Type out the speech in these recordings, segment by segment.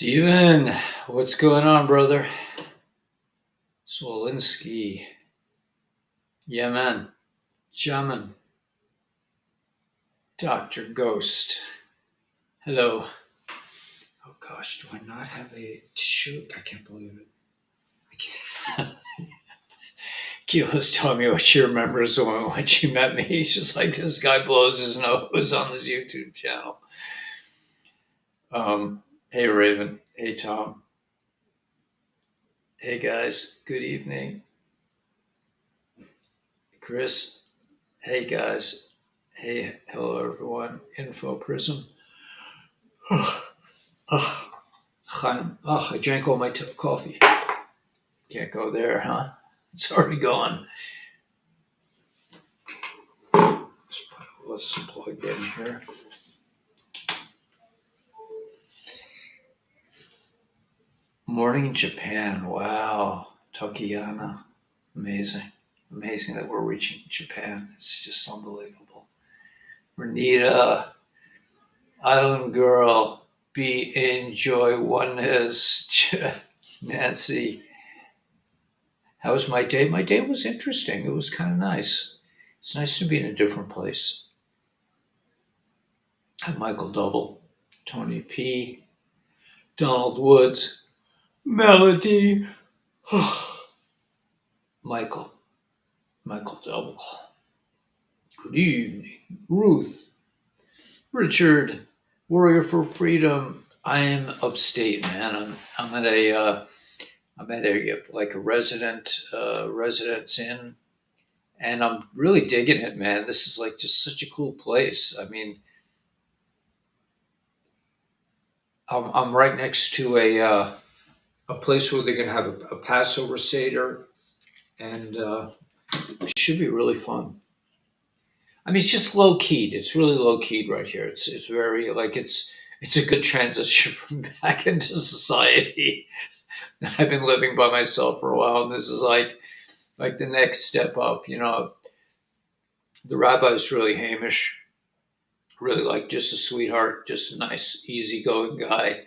Steven, what's going on, brother? Swolinski. Yeah, man. Jamin. Dr. Ghost. Hello. Oh, gosh, do I not have a tissue? I can't believe it. I can't. Keela's telling me what she remembers when she met me. He's just like, this guy blows his nose on this YouTube channel. Hey, Raven. Hey, Tom. Hey, guys. Good evening. Chris. Hey, guys. Hey, hello, everyone. Info Prism. Chaim. Oh, I drank all my coffee. Can't go there, huh? It's already gone. Let's plug in here. Morning in Japan. Wow. Tokiyana. Amazing. Amazing that we're reaching Japan. It's just unbelievable. Renita. Island Girl. Be enjoy oneness. Nancy. How was my day? My day was interesting. It was kind of nice. It's nice to be in a different place. Hi, Michael Double. Tony P. Donald Woods. Melody. Michael Double. Good evening. Ruth. Richard. Warrior for Freedom. I am upstate, man. I'm at a like a residence inn, and I'm really digging it, man. This is like just such a cool place. I mean, I'm right next to a place where they're gonna have a Passover Seder, and it should be really fun. I mean, it's just low keyed. It's really low keyed right here. It's very like it's a good transition from back into society. I've been living by myself for a while, and this is like the next step up. You know, the rabbi's really Hamish, really like just a sweetheart, just a nice, easygoing guy.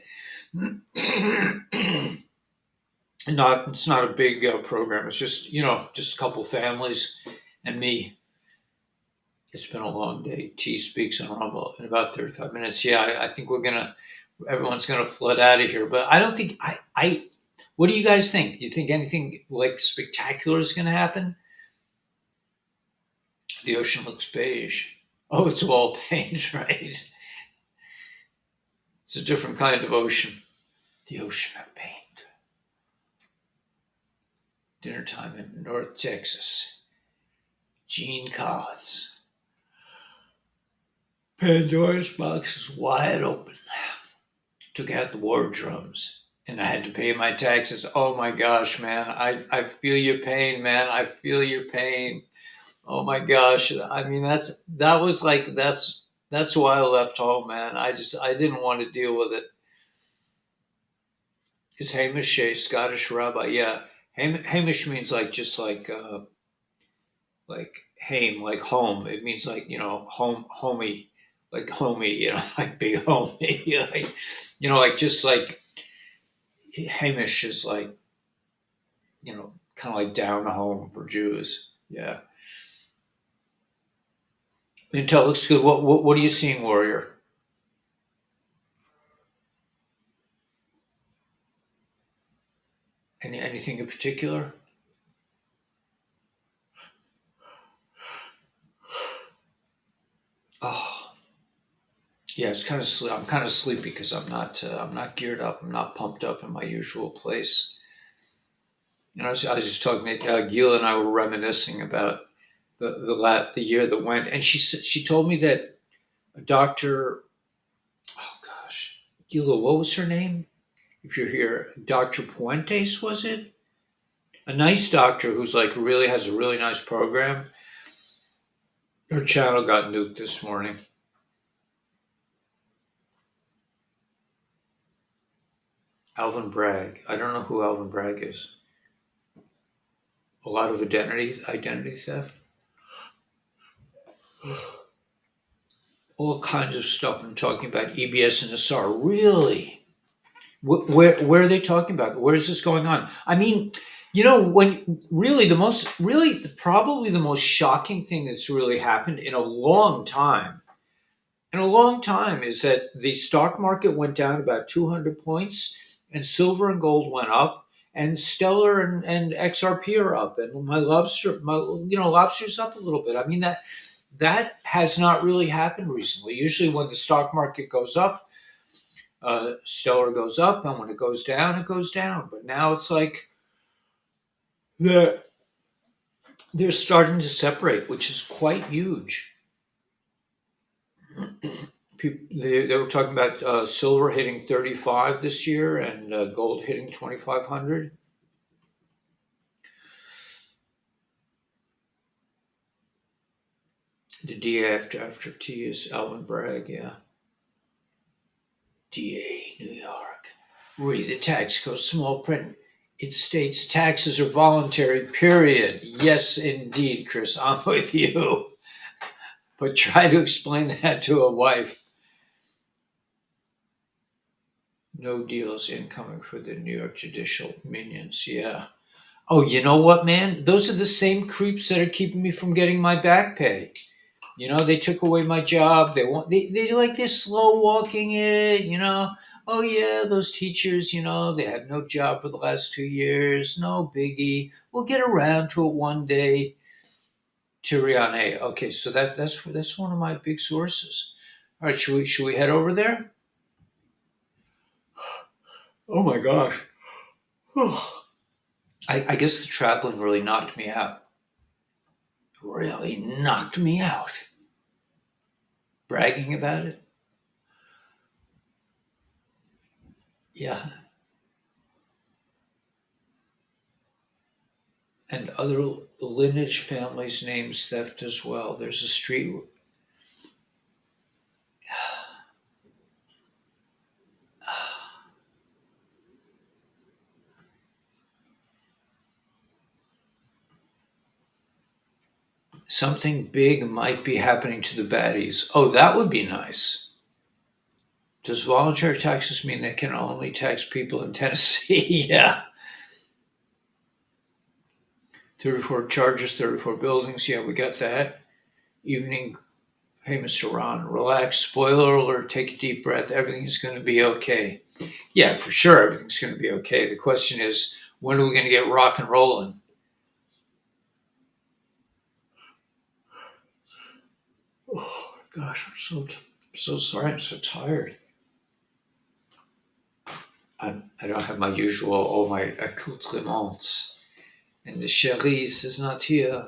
Not it's not a big program. It's just just a couple families and me. It's been a long day. T speaks on Rumble in about 35 minutes. Yeah, I think everyone's gonna flood out of here. But I don't think what do you guys think? Do you think anything like spectacular is gonna happen? The ocean looks beige. Oh, it's wall paint, right? It's a different kind of ocean. The ocean of paint. Dinner time in North Texas. Gene Collins. Pandora's box is wide open. Took out the war drums and I had to pay my taxes. Oh my gosh, man. I feel your pain, man. I feel your pain. Oh my gosh. I mean, that's why I left home, man. I didn't want to deal with it. Is Hamish a Scottish rabbi? Yeah. Hamish means like just like hame, like home. It means like, home, homie, like homie, like big homie, like, like just like Hamish is like, kind of like down home for Jews. Yeah. Intel looks good. What are you seeing, Warrior? Anything in particular? Oh, yeah. It's kind of I'm kind of sleepy because I'm not geared up. I'm not pumped up in my usual place. I was just talking to Gila and I were reminiscing about the year that went, and she told me that a doctor. Oh gosh, Gila, what was her name? If you're here, Dr. Puentes, was it? A nice doctor who's like really has a really nice program. Her channel got nuked this morning. Alvin Bragg. I don't know who Alvin Bragg is. A lot of identity theft. All kinds of stuff. I'm talking about EBS and SR. Really? Where are they talking about? Where is this going on? I mean, when really probably the most shocking thing that's really happened in a long time is that the stock market went down about 200 points and silver and gold went up and stellar and XRP are up and lobster's up a little bit. I mean that has not really happened recently. Usually when the stock market goes up, stellar goes up, and when it goes down, it goes down. But now it's like they're, they're starting to separate, which is quite huge. They were talking about silver hitting 35 this year and gold hitting 2,500. The DA after T is Alvin Bragg, yeah. DA, New York. Read the tax code, small print. It states taxes are voluntary, period. Yes, indeed, Chris, I'm with you. But try to explain that to a wife. No deals incoming for the New York judicial minions, yeah. Oh, you know what, man? Those are the same creeps that are keeping me from getting my back pay. They took away my job. They're slow walking it. Oh yeah, those teachers, they had no job for the last 2 years. No biggie. We'll get around to it one day. Tiriane. Okay, so that's one of my big sources. All right, should we head over there? Oh my gosh. I guess the traveling really knocked me out. Really knocked me out. Bragging about it? Yeah. And other lineage families' names theft as well. There's a street. Something big might be happening to the baddies. Oh, that would be nice. Does voluntary taxes mean they can only tax people in Tennessee? Yeah. 34 charges, 34 buildings. Yeah, we got that. Evening. Hey, Mr. Ron, relax. Spoiler alert, take a deep breath. Everything's going to be okay. Yeah, for sure, everything's going to be okay. The question is, when are we going to get rock and rolling? Oh, gosh, I'm so sorry. I'm so tired. I don't have my usual, all my accoutrements. And the cherise is not here.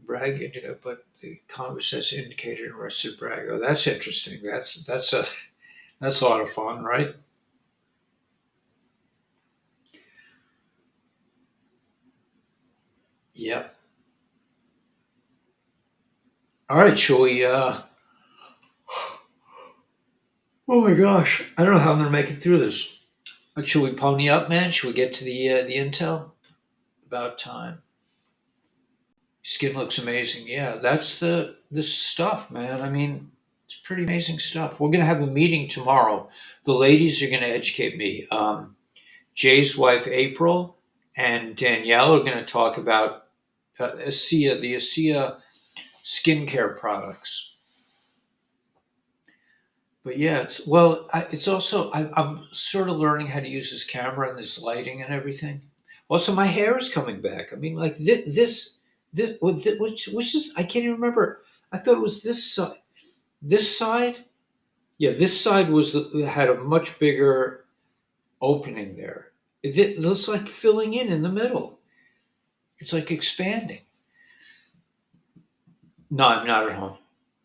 Bragg, but the Congress has indicated and arrested Bragg. Oh, that's interesting. That's a lot of fun, right? Yep. All right, shall we? Oh my gosh, I don't know how I'm gonna make it through this. Should we pony up, man? Should we get to the intel? About time. Skin looks amazing. Yeah, that's this stuff, man. I mean, it's pretty amazing stuff. We're gonna have a meeting tomorrow. The ladies are gonna educate me. Jay's wife April and Danielle are gonna talk about the ASEA skincare products. But yeah, it's also I'm sort of learning how to use this camera and this lighting and everything. Also, my hair is coming back. I mean, like which is I can't even remember. I thought it was this side. This side, yeah, this side had a much bigger opening there. It looks like filling in the middle. It's like expanding. No, I'm not at home.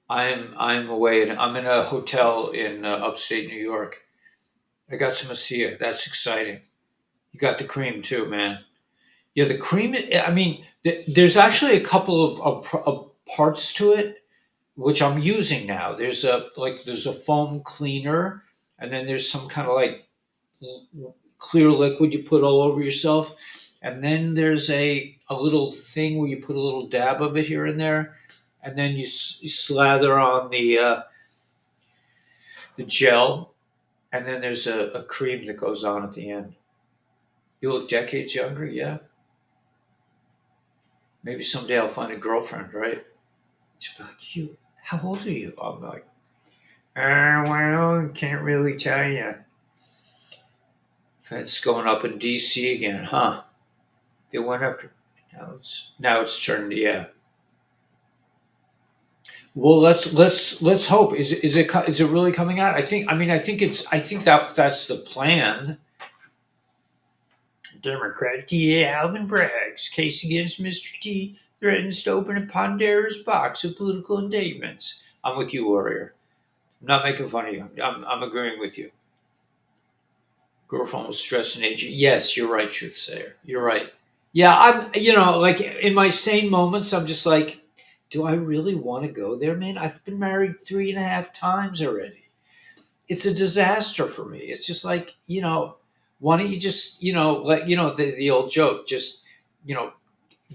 I'm away. I'm in a hotel in upstate New York. I got some ASEA. That's exciting. You got the cream too, man. Yeah, the cream. I mean, there's actually a couple of parts to it which I'm using now. There's a foam cleaner, and then there's some kind of like clear liquid you put all over yourself, and then there's a little thing where you put a little dab of it here and there, and then you slather on the gel, And then there's a cream that goes on at the end. You look decades younger, yeah. Maybe someday I'll find a girlfriend, right? She'll be like, "You, how old are you?" I'm like, well, can't really tell you. It's going up in D.C. again, huh? They went up. Now it's turned. Yeah. Well, let's hope. Is it really coming out? I think. I mean, I think that's the plan. Democrat Alvin Bragg's case against Mr. T threatens to open a Pandora's box of political indictments. I'm with you, Warrior. I'm not making fun of you. I'm agreeing with you. Girlfriend was stressed and aging. Yes, you're right, truth sayer. You're right. Yeah, like in my sane moments, I'm just like, do I really want to go there, man? I've been married 3.5 times already. It's a disaster for me. It's just like, why don't you just, like, the old joke, just, you know,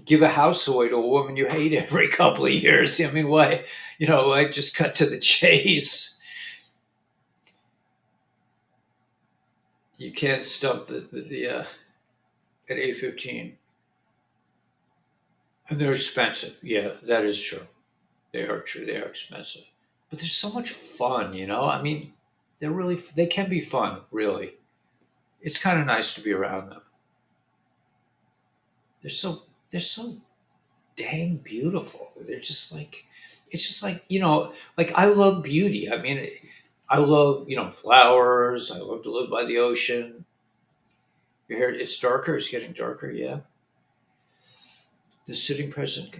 give a house away to a woman you hate every couple of years. I mean, why, like just cut to the chase. You can't stump the at 8:15. And they're expensive. Yeah, that is true. They are true. They are expensive. But they're so much fun. I mean, they can be fun, really. It's kind of nice to be around them. They're so dang beautiful. They're just like, it's just like, like I love beauty. I mean, I love, flowers. I love to live by the ocean. Your hair, it's darker. It's getting darker. Yeah. The sitting president.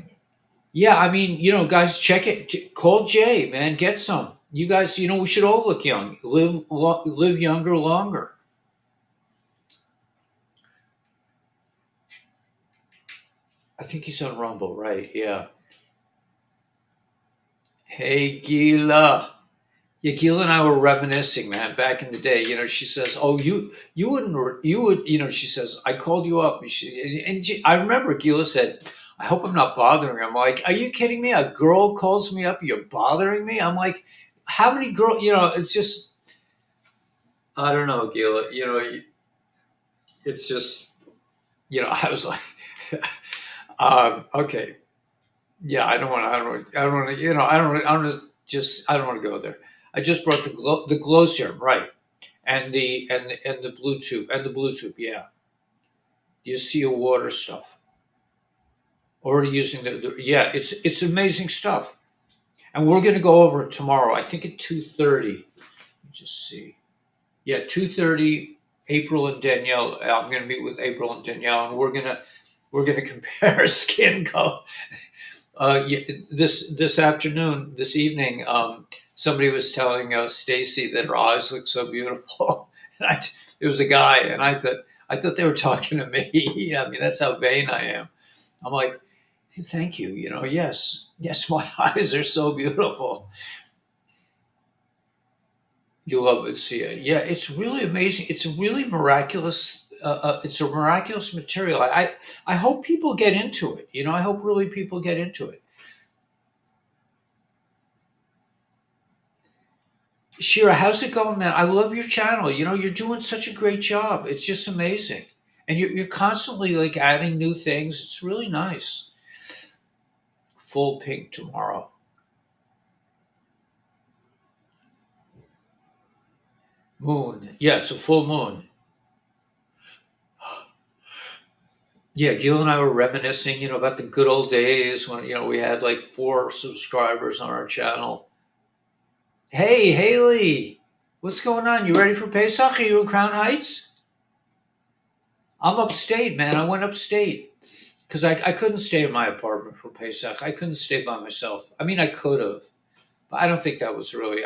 Yeah, I mean, guys, check it. Call Jay, man. Get some. You guys, we should all look young. Live younger, longer. I think he's on Rumble, right? Yeah. Hey, Gila. Yeah, Gila and I were reminiscing, man, back in the day. She says, "Oh, you wouldn't, you would." She says, "I called you up." I remember Gila said, "I hope I'm not bothering her." I'm like, "Are you kidding me? A girl calls me up, you're bothering me?" I'm like, "How many girls?" It's just, I don't know, Gila. It's just, I was like, okay, yeah, I don't want to, I don't want to, I don't want to just, I don't want to go there. I just brought the glow serum, right, and the Bluetooth, yeah. You see a water stuff. Already using yeah, it's amazing stuff, and we're gonna go over it tomorrow. I think at 2:30. Just see, yeah, 2:30. April and Danielle. I'm gonna meet with April and Danielle, and we're gonna compare skin color. Yeah, this afternoon, this evening, somebody was telling Stacy that her eyes look so beautiful. And it was a guy, and I thought they were talking to me. I mean, that's how vain I am. I'm like, thank you. Yes, my eyes are so beautiful. You love it, see it. Yeah, it's really amazing. It's really miraculous. It's a miraculous material. I hope people get into it. I hope really people get into it. Shira, how's it going, man? I love your channel. You're doing such a great job. It's just amazing, and you're constantly like adding new things. It's really nice. Full pink tomorrow. Moon. Yeah, it's a full moon. Yeah, Gil and I were reminiscing, about the good old days when we had like 4 subscribers on our channel. Hey, Haley, what's going on? You ready for Pesach? Are you in Crown Heights? I'm upstate, man. I went upstate because I couldn't stay in my apartment for Pesach. I couldn't stay by myself. I mean, I could have, but I don't think that was really.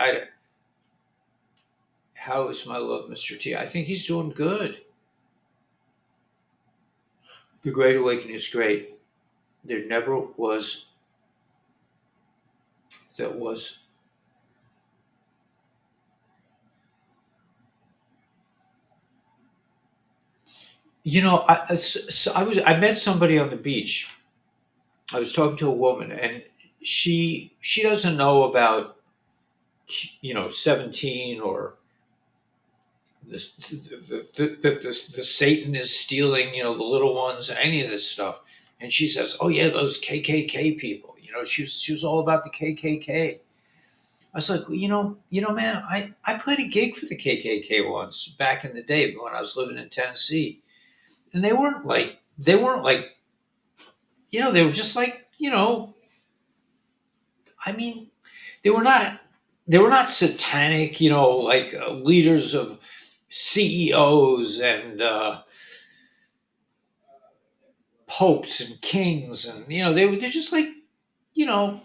How is my love, Mr. T? I think he's doing good. The Great Awakening is great. There never was that was. I met somebody on the beach. I was talking to a woman, and she doesn't know about 17 or the Satan is stealing, the little ones, any of this stuff. And she says, "Oh yeah, those KKK people." She was all about the KKK. I was like, man, I played a gig for the KKK once back in the day when I was living in Tennessee, and they weren't like they were just like I mean, they were not they were not satanic, like leaders of CEOs and popes and kings, and they're just like you know.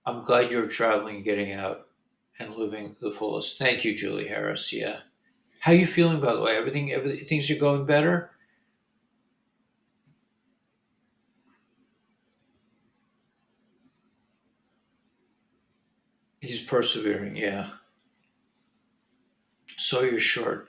I'm glad you're traveling and getting out and living the fullest. Thank you, Julie Harris. Yeah. How you feeling, by the way? Everything, things are going better. He's persevering. Yeah. So you're short.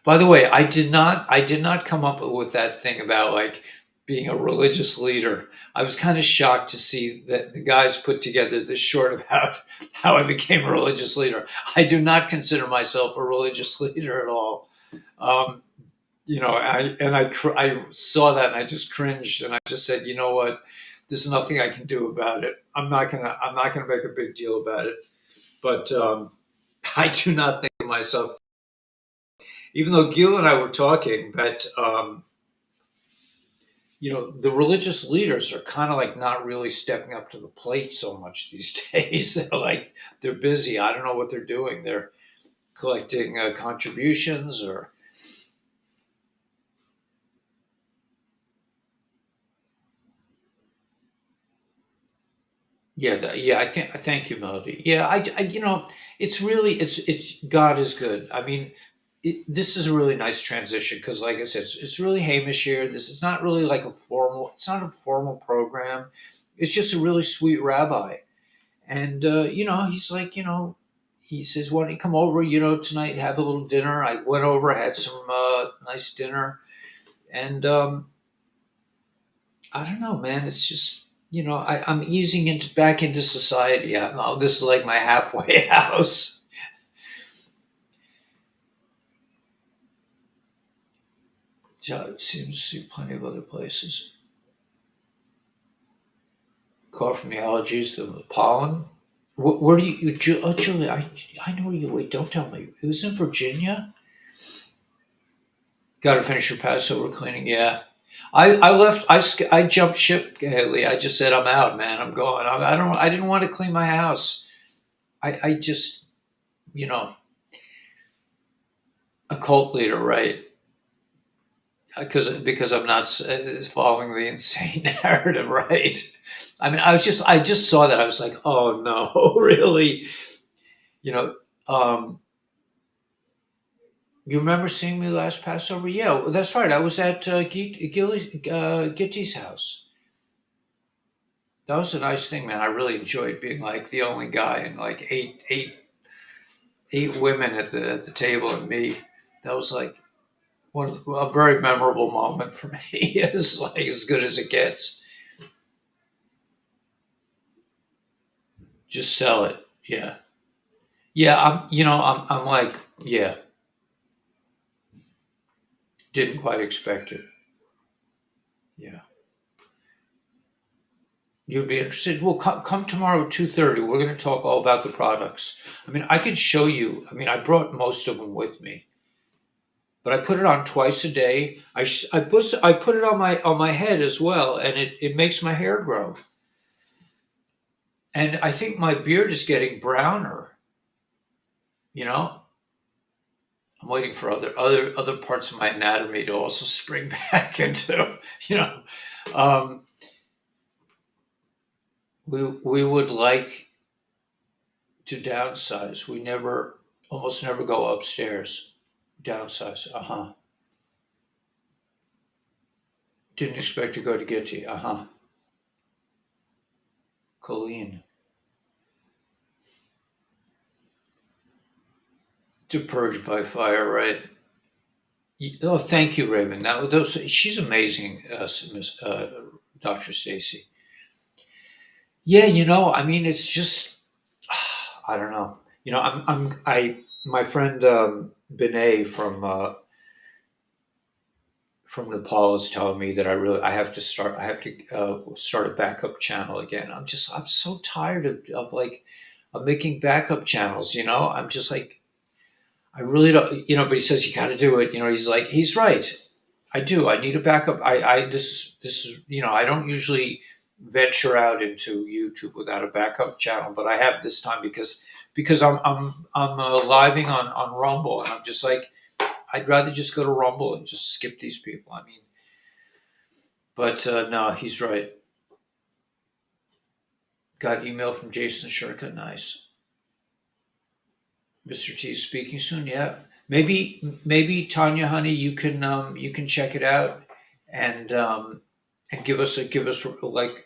By the way, I did not come up with that thing about like being a religious leader. I was kind of shocked to see that the guys put together this short about how I became a religious leader. I do not consider myself a religious leader at all. Um, I saw that and I just cringed and I just said, you know what, there's nothing I can do about it. I'm not gonna make a big deal about it. But I do not think of myself, even though Gil and I were talking, that the religious leaders are kind of like not really stepping up to the plate so much these days. They're busy. I don't know what they're doing. They're collecting contributions or yeah, yeah. I thank you, Melody. Yeah, it's really it's God is good. I mean, this is a really nice transition because, like I said, it's really Hamish here. This is not really like a formal. It's not a formal program. It's just a really sweet rabbi, and he's like, he says, "Why don't you come over? Tonight, and have a little dinner." I went over, had some nice dinner, and I don't know, man. It's just I'm easing into back into society. This is like my halfway house. Yeah, it seems to see plenty of other places. Caught from the allergies, the pollen. Where do oh, Julie, I know where you, wait, don't tell me. It was in Virginia? Got to finish your Passover cleaning, yeah. I left, I jumped ship, Haley. I just said, I'm out, man. I'm going. I didn't want to clean my house. I just, you know, a cult leader, right? Because I'm not following the insane narrative, right? I mean, I just saw that. I was like, oh no, really? You know, um, you remember seeing me last Passover? Yeah, well, that's right. I was at Gitty's house. That was a nice thing, man. I really enjoyed being like the only guy and like eight women at the table and me. That was like a very memorable moment for me. It's like as good as it gets. Just sell it. Yeah, yeah. I'm like, yeah. Didn't quite expect it. Yeah. You'd be interested. Well, come tomorrow at 2:30. We're going to talk all about the products. I mean, I could show you. I mean, I brought most of them with me, but I put it on twice a day. I put it on my head as well, and it makes my hair grow. And I think my beard is getting browner. You know, I'm waiting for other parts of my anatomy to also spring back into. You know, um, we would like to downsize. We almost never go upstairs. Downsize. Uh huh. Didn't expect to go to Getty. Uh huh. Colleen. To purge by fire, right? Oh, thank you, Raymond. Now, she's amazing, Miss Dr. Stacy. Yeah, I mean, it's just, I don't know. I'm, I my friend Binay from Nepal is telling me that I have to start a backup channel again. I'm so tired of making backup channels. I'm just like, I really don't. But he says you got to do it. He's right. I do. I need a backup. This is, I don't usually venture out into YouTube without a backup channel, but I have this time because I'm living on Rumble, and I'm just like, I'd rather just go to Rumble and just skip these people. I mean, but no, he's right. Got email from Jason Shirka. Nice. Mr. T is speaking soon. Yeah, maybe Tanya, honey, you can check it out and give us like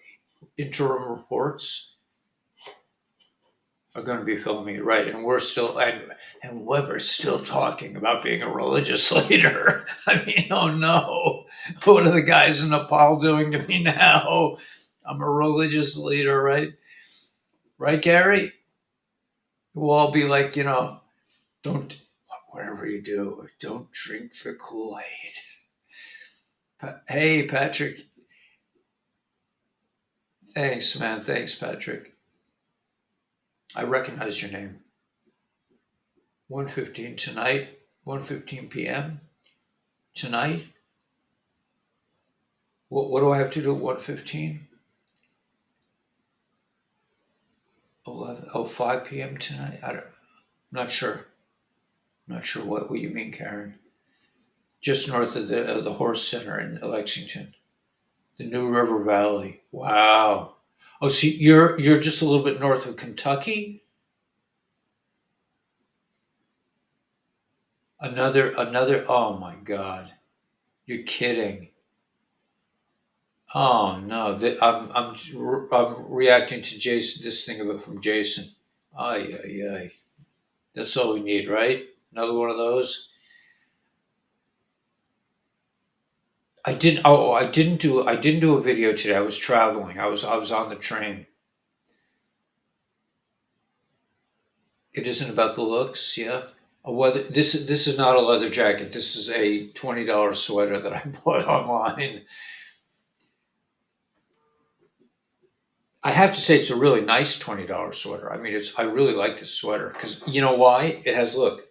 interim reports. Are going to be filming it, right? And and Weber's still talking about being a religious leader. I mean, oh no, what are the guys in Nepal doing to me now? I'm a religious leader, right? Right, Gary? We'll all be like, don't, whatever you do, don't drink the Kool Aid. Hey, Patrick. Thanks, man. Thanks, Patrick. I recognize your name. 1:15 tonight, 1:15 p.m. tonight. What do I have to do at 1:15? 11, 5 p.m. tonight? I'm not sure. I'm not sure what you mean, Karen. Just north of the Horse Center in Lexington. The New River Valley. Wow. Oh, so you're just a little bit north of Kentucky? Another. Oh my God. You're kidding. Oh no. I'm reacting to Jason. This thing about from Jason. Ay ay ay. That's all we need, right? Another one of those. I didn't. Oh, I didn't do. I didn't do a video today. I was traveling. I was on the train. It isn't about the looks. Yeah. Whether this is not a leather jacket. This is a $20 sweater that I bought online. I have to say it's a really nice $20 sweater. I mean, I really like this sweater because you know why? It has look.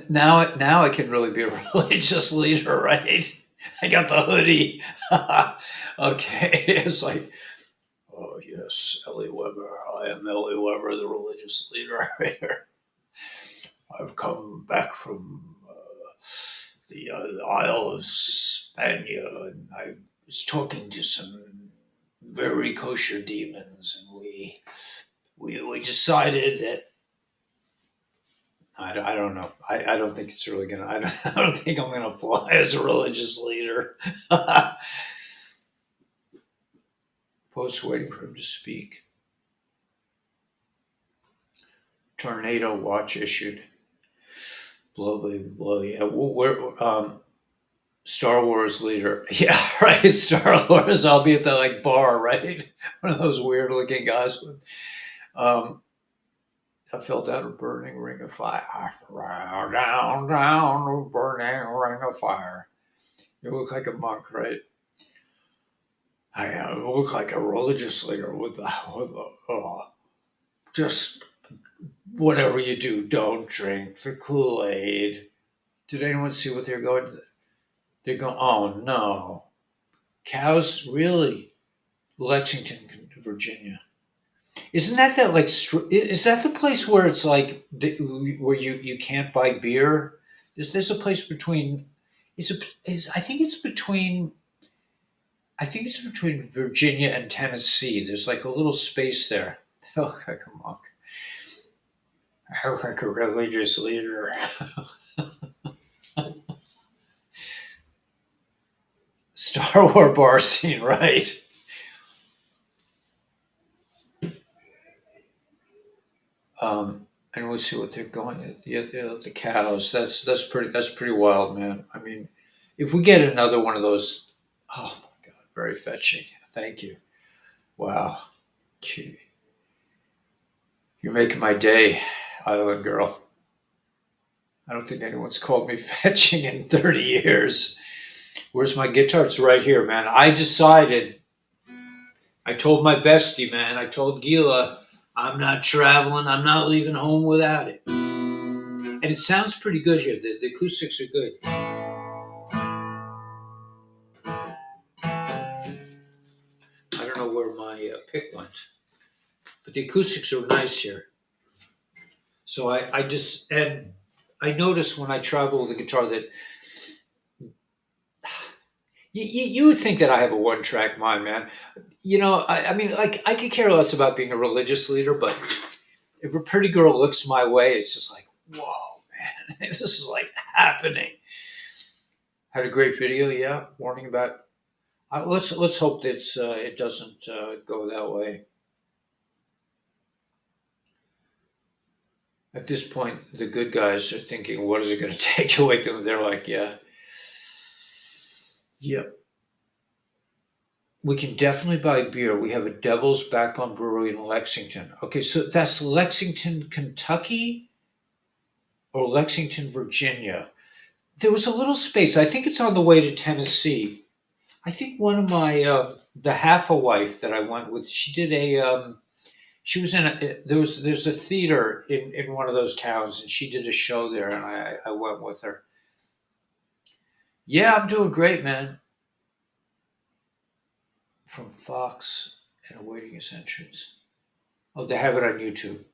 Now I can really be a religious leader, right? I got the hoodie. Okay, it's like, oh yes, Ellie Weber. I am Ellie Weber, the religious leader here. I've come back from the Isle of Spania, and I was talking to some very kosher demons, and we decided that I don't know. I don't think it's really gonna. I don't think I'm gonna fly as a religious leader. Post waiting for him to speak. Tornado watch issued. Blow, baby, blow. Yeah, we're Star Wars leader. Yeah, right. Star Wars. I'll be at the like bar, right? One of those weird looking guys with. Um, I fell down a burning ring of fire. Down a burning ring of fire. You look like a monk, right? I look like a religious leader with just whatever you do, don't drink the Kool Aid. Did anyone see what they're going? They're going. Oh no, cows really? Lexington, Virginia. Isn't that like? Is that the place where it's like where you can't buy beer? Is there's a place between? Is I think it's between. I think it's between Virginia and Tennessee. There's like a little space there. I look like a monk. I look like a religious leader. Star Wars bar scene, right? And we'll see what they're going. Yeah, the cows. That's pretty wild, man. I mean, if we get another one of those, oh my god, very fetching. Thank you. Wow. You're making my day, Island Girl. I don't think anyone's called me fetching in 30 years. Where's my guitar? It's right here, man. I decided, I told my bestie, man, I told Gila, I'm not traveling, I'm not leaving home without it. And it sounds pretty good here. The acoustics are good. I don't know where my pick went, but the acoustics are nice here. So and I notice when I travel with a guitar that you would think that I have a one track mind, man. I mean, like, I could care less about being a religious leader, but if a pretty girl looks my way, it's just like, whoa, man, this is like happening. Had a great video, yeah, warning about. Let's hope that it doesn't go that way. At this point, the good guys are thinking, what is it going to take to wake them? They're like, yeah, yep. We can definitely buy beer. We have a Devil's Backbone Brewery in Lexington. Okay, so that's Lexington, Kentucky, or Lexington, Virginia. There was a little space. I think it's on the way to Tennessee. I think one of my the half a wife that I went with, she did she was in there's a theater in one of those towns, and she did a show there, and I went with her. Yeah, I'm doing great, man. From Fox and awaiting his entrance. Oh, they have it on YouTube.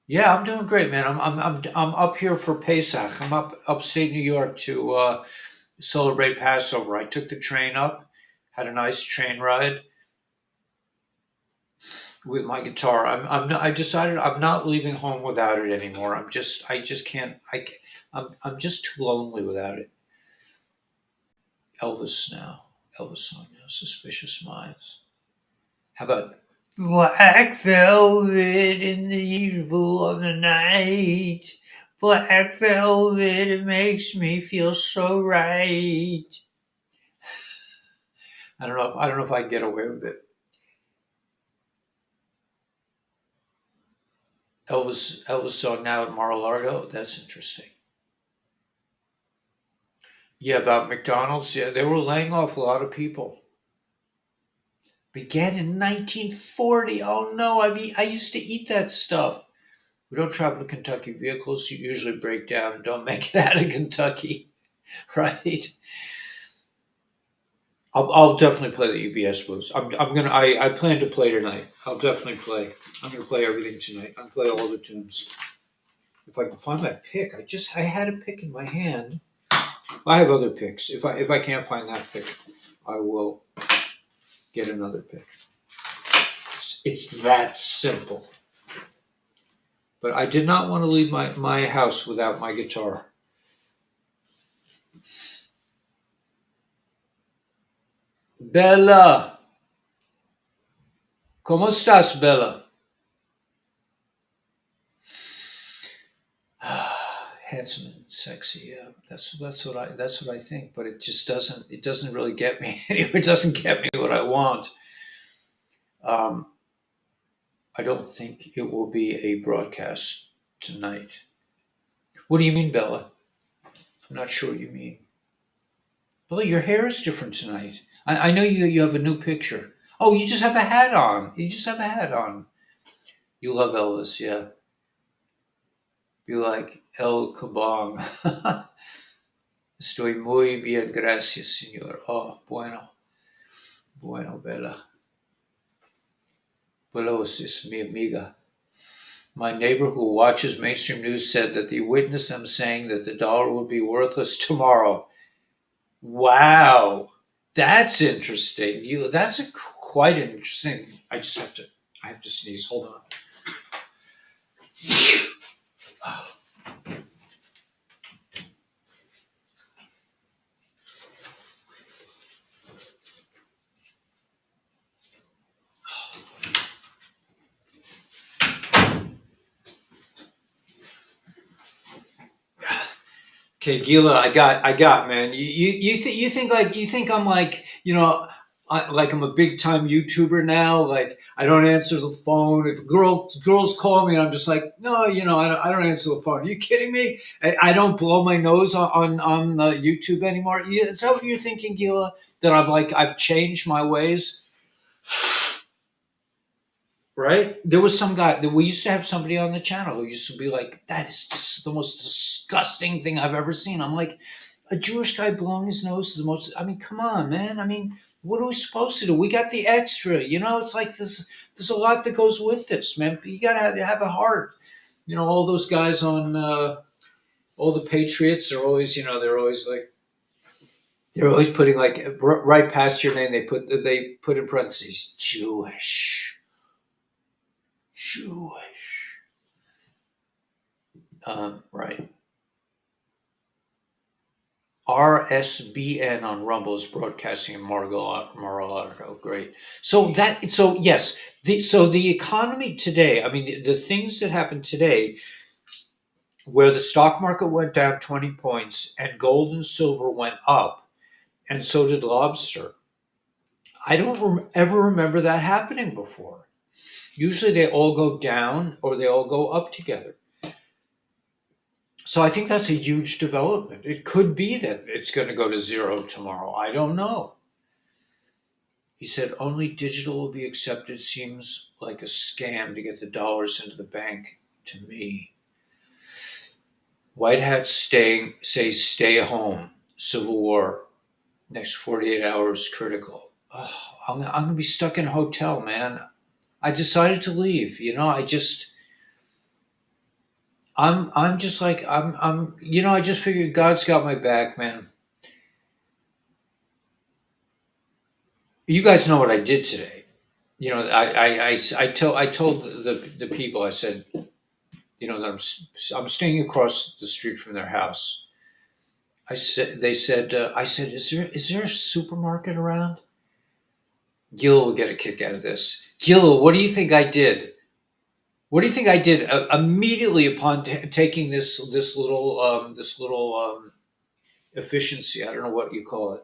Yeah, I'm doing great, man. I'm up here for Pesach. I'm up upstate New York to celebrate Passover. I took the train up, had a nice train ride with my guitar. I decided I'm not leaving home without it anymore. I just can't. I'm just too lonely without it. Elvis now. Elvis song now. Suspicious Minds. How about Black velvet in the evil of the night? Black velvet, it makes me feel so right. I don't know if I can get away with it. Elvis song now at Mar-a-Lago. That's interesting. Yeah, about McDonald's. Yeah, they were laying off a lot of people. Began in 1940. Oh no, I used to eat that stuff. We don't travel to Kentucky. Vehicles usually break down and don't make it out of Kentucky, right? I'll definitely play the UBS blues. I plan to play tonight. I'll definitely play. I'm gonna play everything tonight. I'm gonna play all the tunes. If I can find my pick, I had a pick in my hand. I have other picks. If I can't find that pick, I will get another pick. It's that simple. But I did not want to leave my house without my guitar. Bella, ¿cómo estás, Bella? Handsome and sexy. Yeah, that's what I think. But it doesn't really get me. It doesn't get me what I want. Um, I don't think it will be a broadcast tonight. What do you mean, Bella? I'm not sure what you mean. Bella, your hair is different tonight. I know you have a new picture. Oh, you just have a hat on. You just have a hat on. You love Elvis, yeah. You like El Kabong. Estoy muy bien, gracias, señor. Oh, bueno. Bueno, Bella. Veloz is mi amiga. My neighbor who watches mainstream news said that they witnessed them saying that the dollar would be worthless tomorrow. Wow, that's interesting. That's quite interesting. I have to sneeze. Hold on. Okay, Gila, I got, man. You think I'm like, like I'm a big time YouTuber now. Like I don't answer the phone. If girls call me, and I'm just like, no, I don't answer the phone. Are you kidding me? I don't blow my nose on YouTube anymore. Is that what you're thinking, Gila? That I've changed my ways? Right? There was some guy that we used to have somebody on the channel who used to be like, that is just the most disgusting thing I've ever seen. I'm like, a Jewish guy blowing his nose is the most, I mean, come on, man. I mean, what are we supposed to do? We got the extra, it's like there's a lot that goes with this, man. You gotta have a heart. All those guys on all the Patriots are always, they're always putting like right past your name, they put in parentheses, Jewish. Jewish. Right. RSBN on Rumble is broadcasting in Mar-a-Lago. Great. So yes, the economy today. I mean, the things that happened today, where the stock market went down 20 points and gold and silver went up, and so did lobster. I don't ever remember that happening before. Usually they all go down or they all go up together. So I think that's a huge development. It could be that it's going to go to zero tomorrow. I don't know. He said only digital will be accepted. Seems like a scam to get the dollars into the bank to me. White Hat says stay home. Civil War. Next 48 hours critical. Oh, I'm going to be stuck in a hotel, man. I decided to leave. I'm just like I just figured God's got my back, man. You guys know what I did today. I told the people, I said, that I'm staying across the street from their house. I said, is there a supermarket around? Gil will get a kick out of this. Gil, what do you think I did? What do you think I did immediately upon taking this little efficiency? I don't know what you call it.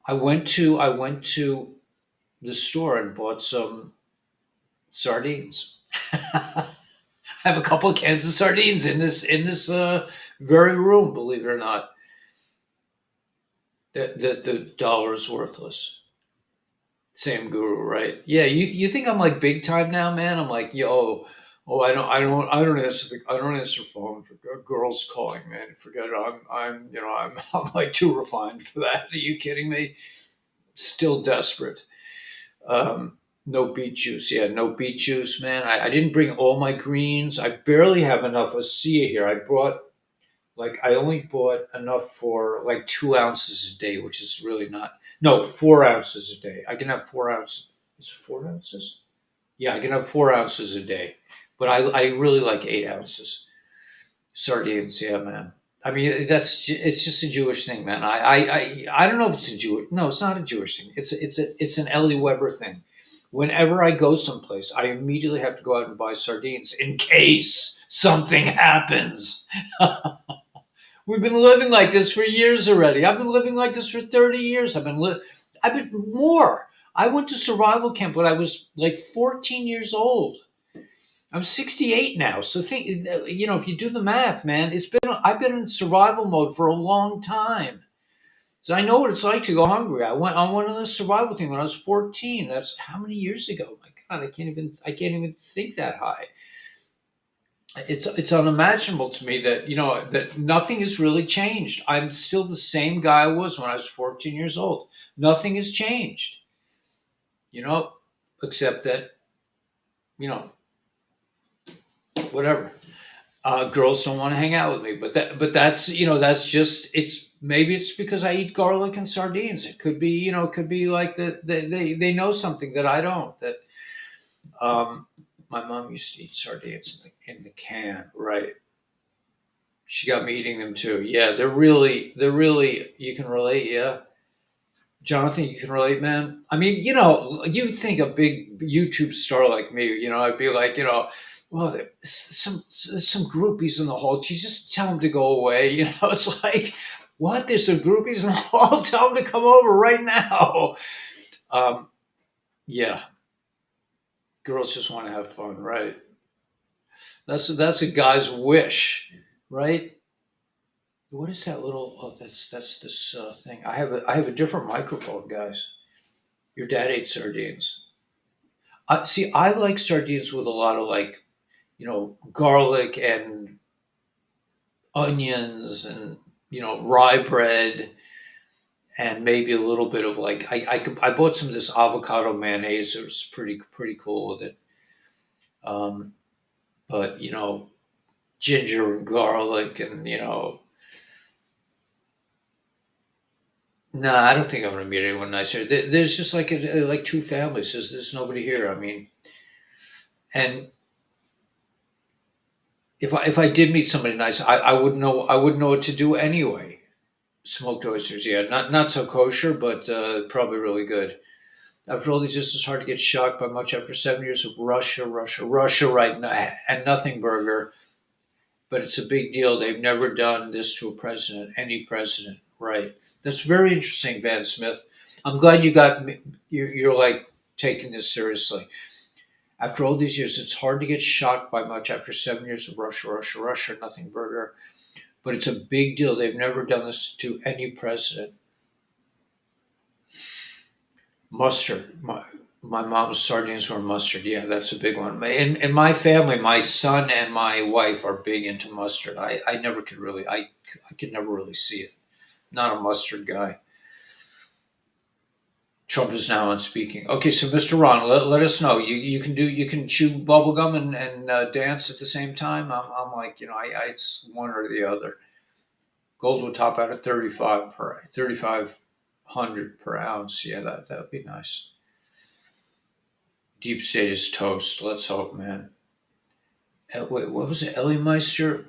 I went to the store and bought some sardines. I have a couple of cans of sardines in this very room. Believe it or not, the dollar is worthless. Same guru, right? Yeah, you think I'm like big time now, man? I'm like, yo, oh, I don't answer the phone for girls calling, man. Forget it. I'm like too refined for that. Are you kidding me? Still desperate. No beet juice. Yeah, no beet juice, man. I didn't bring all my greens. I barely have enough ASEA here. I only bought enough for like 2 ounces a day, which is really not. No, 4 ounces a day. I can have 4 ounces. Is it 4 ounces? Yeah, I can have 4 ounces a day, but I really like 8 ounces. Sardines, yeah, man. I mean, it's just a Jewish thing, man. I don't know if it's a Jewish. No, it's not a Jewish thing. It's an Ellie Weber thing. Whenever I go someplace, I immediately have to go out and buy sardines in case something happens. We've been living like this for years already. I've been living like this for 30 years. I've been more. I went to survival camp when I was like 14 years old. I'm 68 now. So think, if you do the math, man, I've been in survival mode for a long time. So I know what it's like to go hungry. I went on this survival thing when I was 14. That's how many years ago? My God, I can't even think that high. It's unimaginable to me that nothing has really changed. I'm still the same guy I was when I was 14 years old. Nothing has changed, you know, except that you know whatever. Girls don't want to hang out with me, but that's just maybe it's because I eat garlic and sardines. It could be like that they know something that I don't. That um, my mom used to eat sardines in the can, right? She got me eating them too. Yeah, they're really. You can relate, yeah. Jonathan, you can relate, man. I mean, you think a big YouTube star like me, I'd be like, well, there's some groupies in the hall. Can you just tell them to go away? It's like, what? There's some groupies in the hall. Tell them to come over right now. Um, yeah, girls just want to have fun, right? That's a guy's wish, right? What is that little? Oh, that's this thing. I have a different microphone, guys. Your dad ate sardines. See, I like sardines with a lot of like garlic and onions and rye bread and maybe a little bit of like I bought some of this avocado mayonnaise. It was pretty cool with it. Um, but ginger and garlic and nah, I don't think I'm gonna meet anyone nice here. There's just like like two families. There's nobody here. I mean, and if I did meet somebody nice, I wouldn't know what to do anyway. Smoked oysters, yeah, not so kosher, but probably really good. After all these years, it's hard to get shocked by much. After 7 years of Russia, right now, and nothing burger, but it's a big deal. They've never done this to a president, any president, right? That's very interesting, Van Smith. I'm glad you got me. You're like taking this seriously. After all these years, it's hard to get shocked by much. After 7 years of Russia, nothing burger, but it's a big deal. They've never done this to any president. Mustard. My mom's sardines were mustard. Yeah, that's a big one. In my family, my son and my wife are big into mustard. I never could really, I could never really see it. Not a mustard guy. Trump is now on speaking. Okay, so Mr. Ron, let us know. You can chew bubble gum and dance at the same time. I'm like it's one or the other. Gold will top out at 3,500 per ounce. Yeah, that would be nice. Deep state is toast. Let's hope, man. Wait, what was it? Ellie Meister?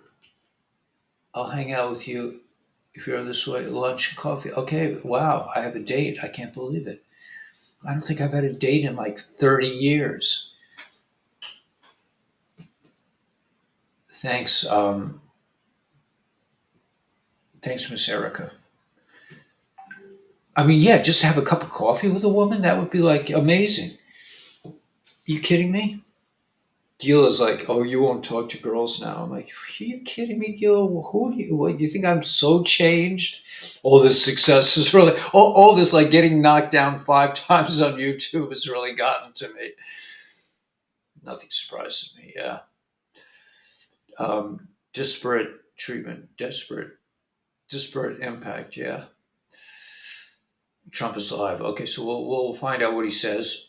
I'll hang out with you if you're this way. Lunch and coffee. Okay, wow. I have a date. I can't believe it. I don't think I've had a date in like 30 years. Thanks, thanks, Miss Erica. I mean, yeah, just have a cup of coffee with a woman. That would be like amazing. You kidding me? Gil is like, oh, you won't talk to girls now. I'm like, are you kidding me, Gil? Who do you? What you think I'm so changed? All this success is really all this like getting knocked down 5 times on YouTube has really gotten to me. Nothing surprises me. Yeah, disparate treatment, disparate impact. Yeah, Trump is alive. Okay, so we'll find out what he says.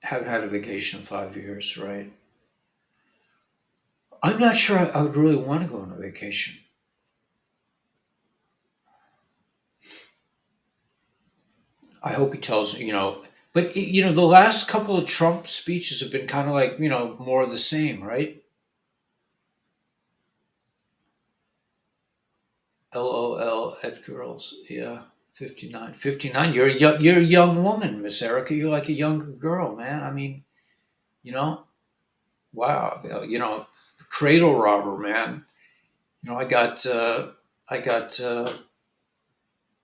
Haven't had a vacation in 5 years, right? I'm not sure I would really want to go on a vacation. I hope he tells but the last couple of Trump speeches have been kind of like more of the same, right? LOL at girls, yeah, 59, 59. You're a young woman, Miss Erica. You're like a younger girl, man. I mean, you know, wow, cradle robber, man. I got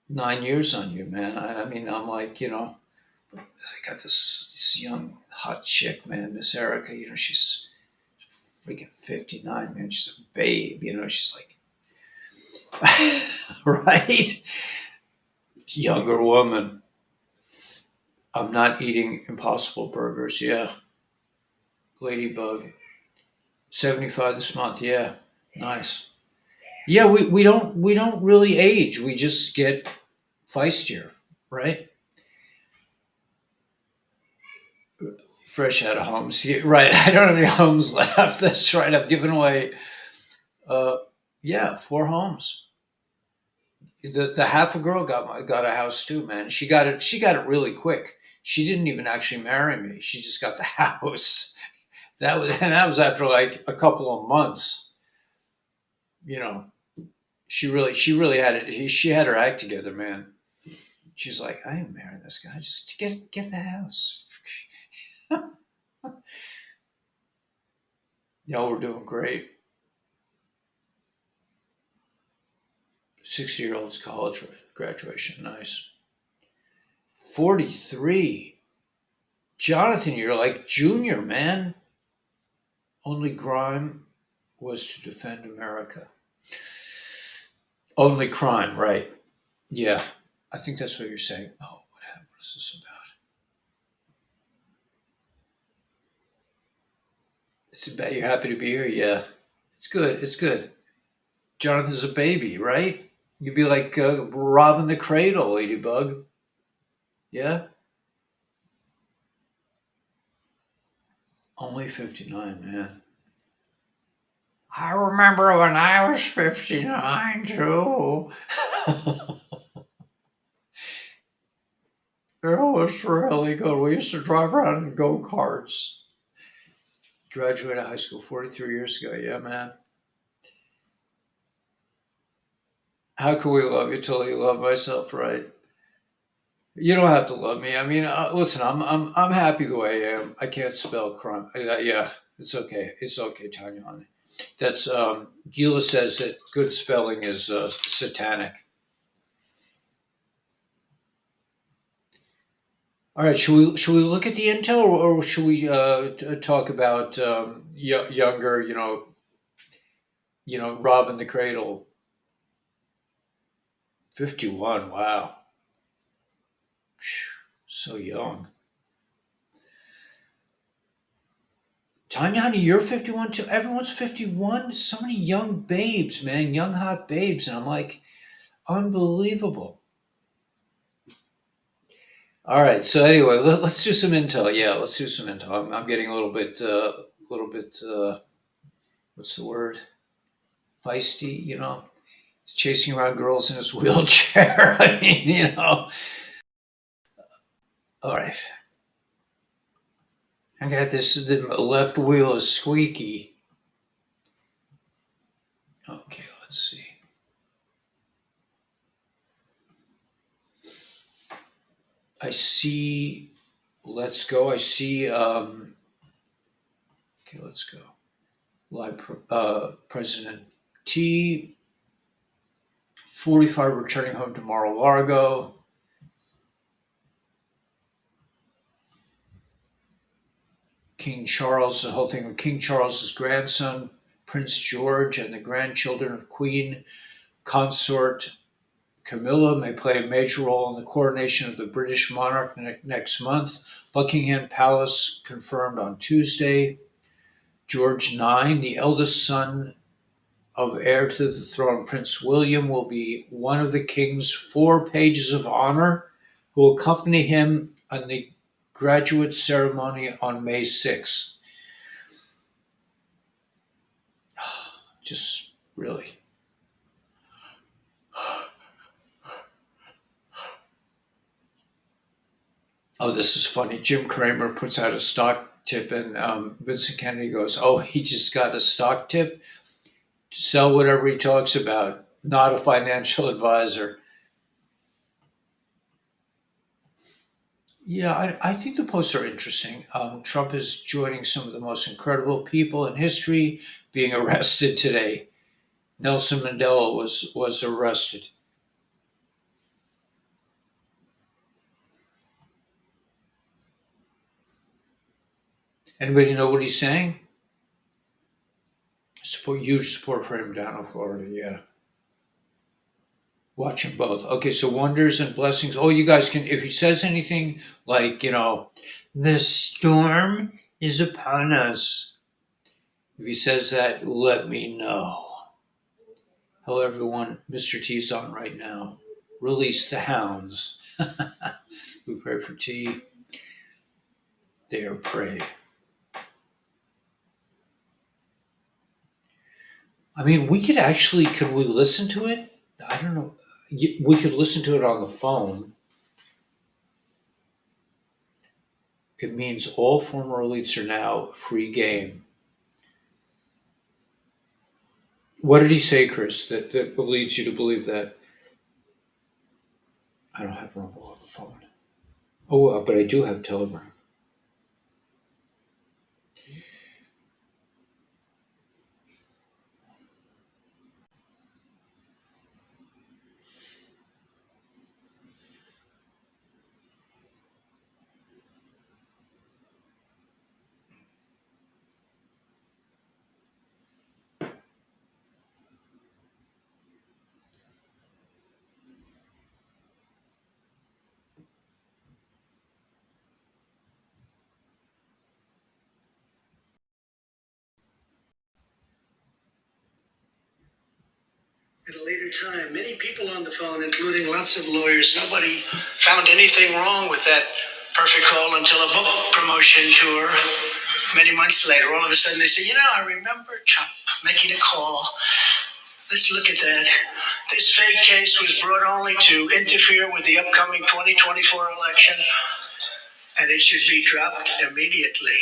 9 years on you, man. I mean, I'm like, I got this young hot chick, man, Miss Erica. She's freaking 59, man. She's a babe. She's like, right? Younger woman. I'm not eating Impossible Burgers. Yeah. Ladybug. 75 this month. Yeah. Nice. Yeah, we don't really age. We just get feistier, right? Fresh out of homes. Yeah, right. I don't have any homes left. That's right. I've given away uh yeah, 4 homes. The half a girl got a house too, man. She got it really quick. She didn't even actually marry me. She just got the house. That was after like a couple of months. You know, she really had it. She had her act together, man. She's like, I ain't marrying this guy. Just get the house. Y'all were doing great. 60-year-old's college graduation. Nice. 43. Jonathan, you're like junior, man. Only crime was to defend America. Only crime, right. Yeah. I think that's what you're saying. Oh, what is this about? It's about you're happy to be here? Yeah. It's good. It's good. Jonathan's a baby, right? You'd be like robbing the cradle, Ladybug. Yeah? Only 59, man. I remember when I was 59, too. It was really good. We used to drive around in go karts. Graduated high school 43 years ago. Yeah, man. How can we love you till you love myself, right? You don't have to love me. I mean, listen, I'm happy the way I am. I can't spell crime. Yeah, it's okay. It's okay, Tanya. Honey. That's Gila says that good spelling is satanic. All right, should we look at the intel, or should we talk about younger, robbing the cradle? 51. Wow, so young. Tanya, honey, you're 51 too. Everyone's 51. So many young babes, man, young hot babes, and I'm like, unbelievable. All right, so anyway, let's do some intel. Yeah, let's do some intel. I'm getting a little bit. What's the word? Feisty, chasing around girls in his wheelchair. I mean. All right. I got this. The left wheel is squeaky. Okay, let's see. I see. Let's go. I see. Okay, let's go. Live President T. 45 returning home to Mar-a-Lago. King Charles, the whole thing with King Charles's grandson, Prince George, and the grandchildren of Queen Consort Camilla may play a major role in the coronation of the British monarch next month. Buckingham Palace confirmed on Tuesday. George IX, the eldest son of heir to the throne, Prince William, will be one of the king's 4 pages of honor who will accompany him on the graduate ceremony on May 6th. Just really. Oh, this is funny. Jim Cramer puts out a stock tip, and Vincent Kennedy goes, "Oh, he just got a stock tip to sell whatever he talks about, not a financial advisor." Yeah, I think the posts are interesting. Trump is joining some of the most incredible people in history being arrested today. Nelson Mandela was arrested. Anybody know what he's saying? Huge support for him down in Florida. Yeah, watching both. Okay, so wonders and blessings. Oh, you guys can, if he says anything like, the storm is upon us. If he says that, let me know. Hello, everyone. Mr. T's on right now. Release the hounds. We pray for T. They are prey. I mean, could we listen to it? I don't know. We could listen to it on the phone. It means all former elites are now free game. What did he say, Chris, that leads you to believe that? I don't have Rumble on the phone. Oh, but I do have Telegram. At a later time, many people on the phone, including lots of lawyers, nobody found anything wrong with that perfect call until a book promotion tour many months later. All of a sudden they say, I remember Trump making a call. Let's look at that. This fake case was brought only to interfere with the upcoming 2024 election, and it should be dropped immediately.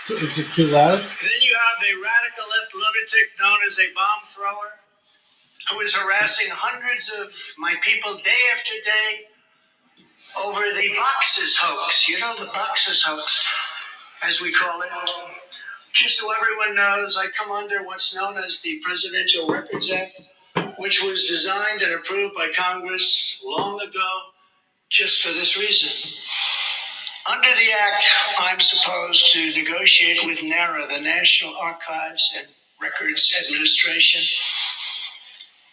Is it too loud? Then you have a radical left lunatic known as a bomb thrower who is harassing hundreds of my people day after day over the boxes hoax. You know, the boxes hoax, as we call it. Just so everyone knows, I come under what's known as the Presidential Records Act, which was designed and approved by Congress long ago just for this reason. Under the Act, I'm supposed to negotiate with NARA, the National Archives and Records Administration,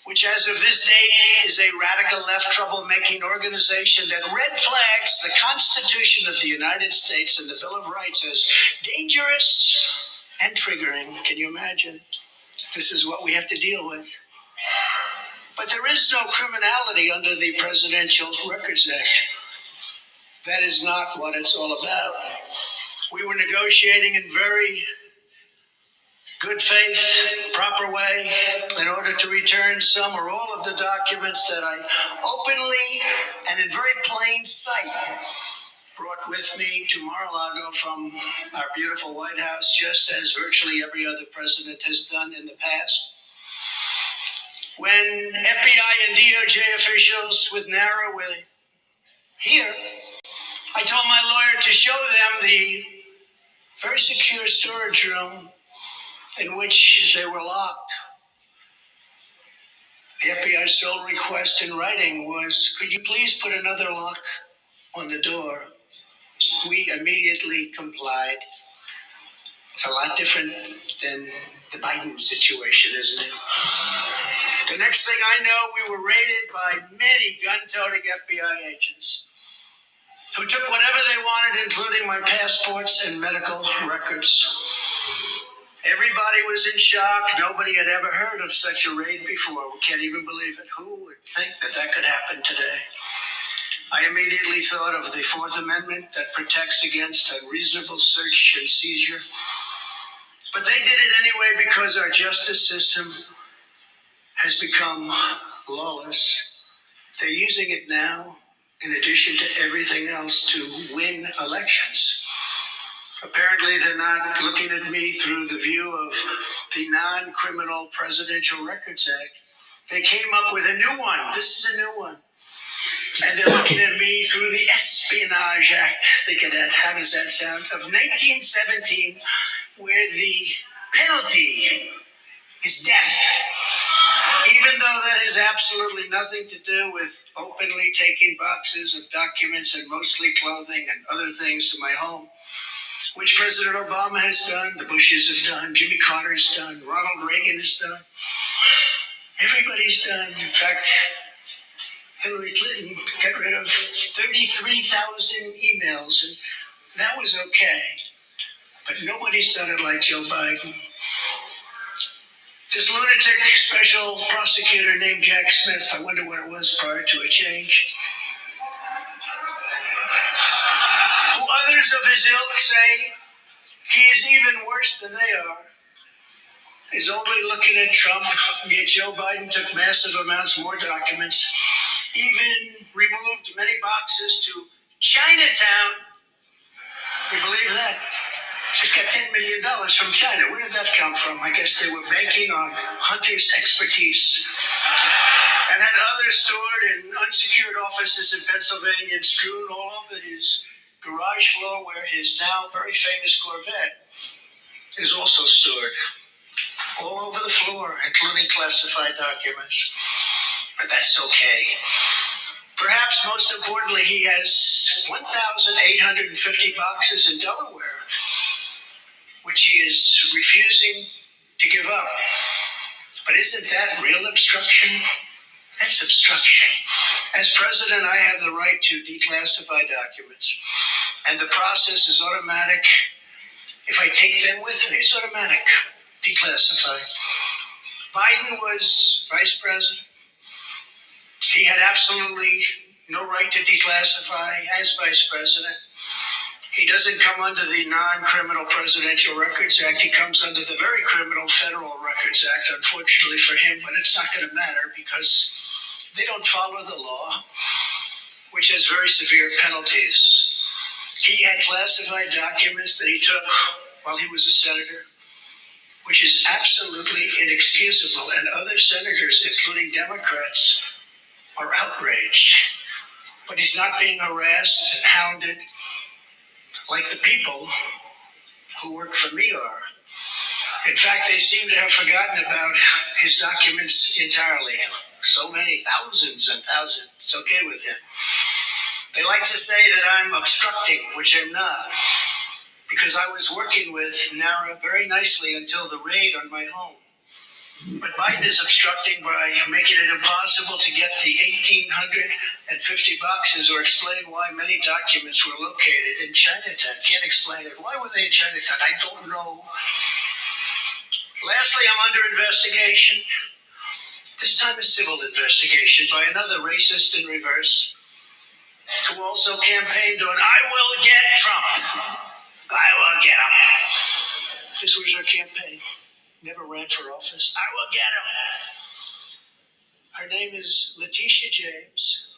which as of this date is a radical left troublemaking organization that red flags the Constitution of the United States and the Bill of Rights as dangerous and triggering. Can you imagine? This is what we have to deal with. But there is no criminality under the Presidential Records Act. That is not what it's all about. We were negotiating in very good faith, proper way, in order to return some or all of the documents that I openly and in very plain sight brought with me to Mar-a-Lago from our beautiful White House, just as virtually every other president has done in the past. When FBI and DOJ officials with NARA were here, I told my lawyer to show them the very secure storage room in which they were locked. The FBI's sole request in writing was, could you please put another lock on the door? We immediately complied. It's a lot different than the Biden situation, isn't it? The next thing I know, we were raided by many gun-toting FBI agents who took whatever they wanted, including my passports and medical records. Everybody was in shock. Nobody had ever heard of such a raid before. We can't even believe it. Who would think that that could happen today? I immediately thought of the Fourth Amendment that protects against unreasonable search and seizure. But they did it anyway because our justice system has become lawless. They're using it now, in addition to everything else, to win elections. Apparently, they're not looking at me through the view of the Non-Criminal Presidential Records Act. They came up with a new one. This is a new one. And they're looking at me through the Espionage Act. Think of that. How does that sound? Of 1917, where the penalty is death. Even though that has absolutely nothing to do with openly taking boxes of documents and mostly clothing and other things to my home, which President Obama has done, the Bushes have done, Jimmy Carter's done, Ronald Reagan has done. Everybody's done. In fact, Hillary Clinton got rid of 33,000 emails, and that was okay. But nobody's done it like Joe Biden. This lunatic special prosecutor named Jack Smith, I wonder what it was prior to a change, who others of his ilk say he is even worse than they are, is only looking at Trump, yet Joe Biden took massive amounts more documents, even removed many boxes to Chinatown. Can you believe that? Just got $10 million from China. Where did that come from? I guess they were banking on Hunter's expertise and had others stored in unsecured offices in Pennsylvania and strewn all over his garage floor where his now very famous Corvette is also stored. All over the floor, including classified documents. But that's okay. Perhaps most importantly, he has 1,850 boxes in Delaware, which he is refusing to give up. But isn't that real obstruction? That's obstruction. As president, I have the right to declassify documents. And the process is automatic. If I take them with me, it's automatic. Declassify. Biden was vice president. He had absolutely no right to declassify as vice president. He doesn't come under the non-criminal Presidential Records Act. He comes under the very criminal Federal Records Act, unfortunately for him, but it's not going to matter because they don't follow the law, which has very severe penalties. He had classified documents that he took while he was a senator, which is absolutely inexcusable. And other senators, including Democrats, are outraged. But he's not being harassed and hounded like the people who work for me are. In fact, they seem to have forgotten about his documents entirely. So many, thousands and thousands. It's okay with him. They like to say that I'm obstructing, which I'm not, because I was working with NARA very nicely until the raid on my home. But Biden is obstructing by making it impossible to get the 1,850 boxes or explain why many documents were located in Chinatown. Can't explain it. Why were they in Chinatown? I don't know. Lastly, I'm under investigation. This time a civil investigation by another racist in reverse who also campaigned on, I will get Trump. I will get him. This was her campaign. Never ran for office. I will get him. Her name is Letitia James.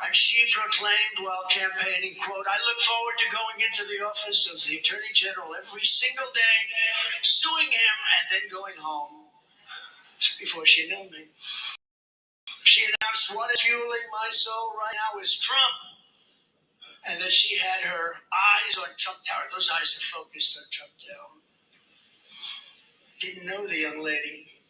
And she proclaimed while campaigning, quote, I look forward to going into the office of the Attorney General every single day, suing him, and then going home. Before she knew me. She announced what is fueling my soul right now is Trump. And that she had her eyes on Trump Tower. Those eyes are focused on Trump Tower. Didn't know the young lady.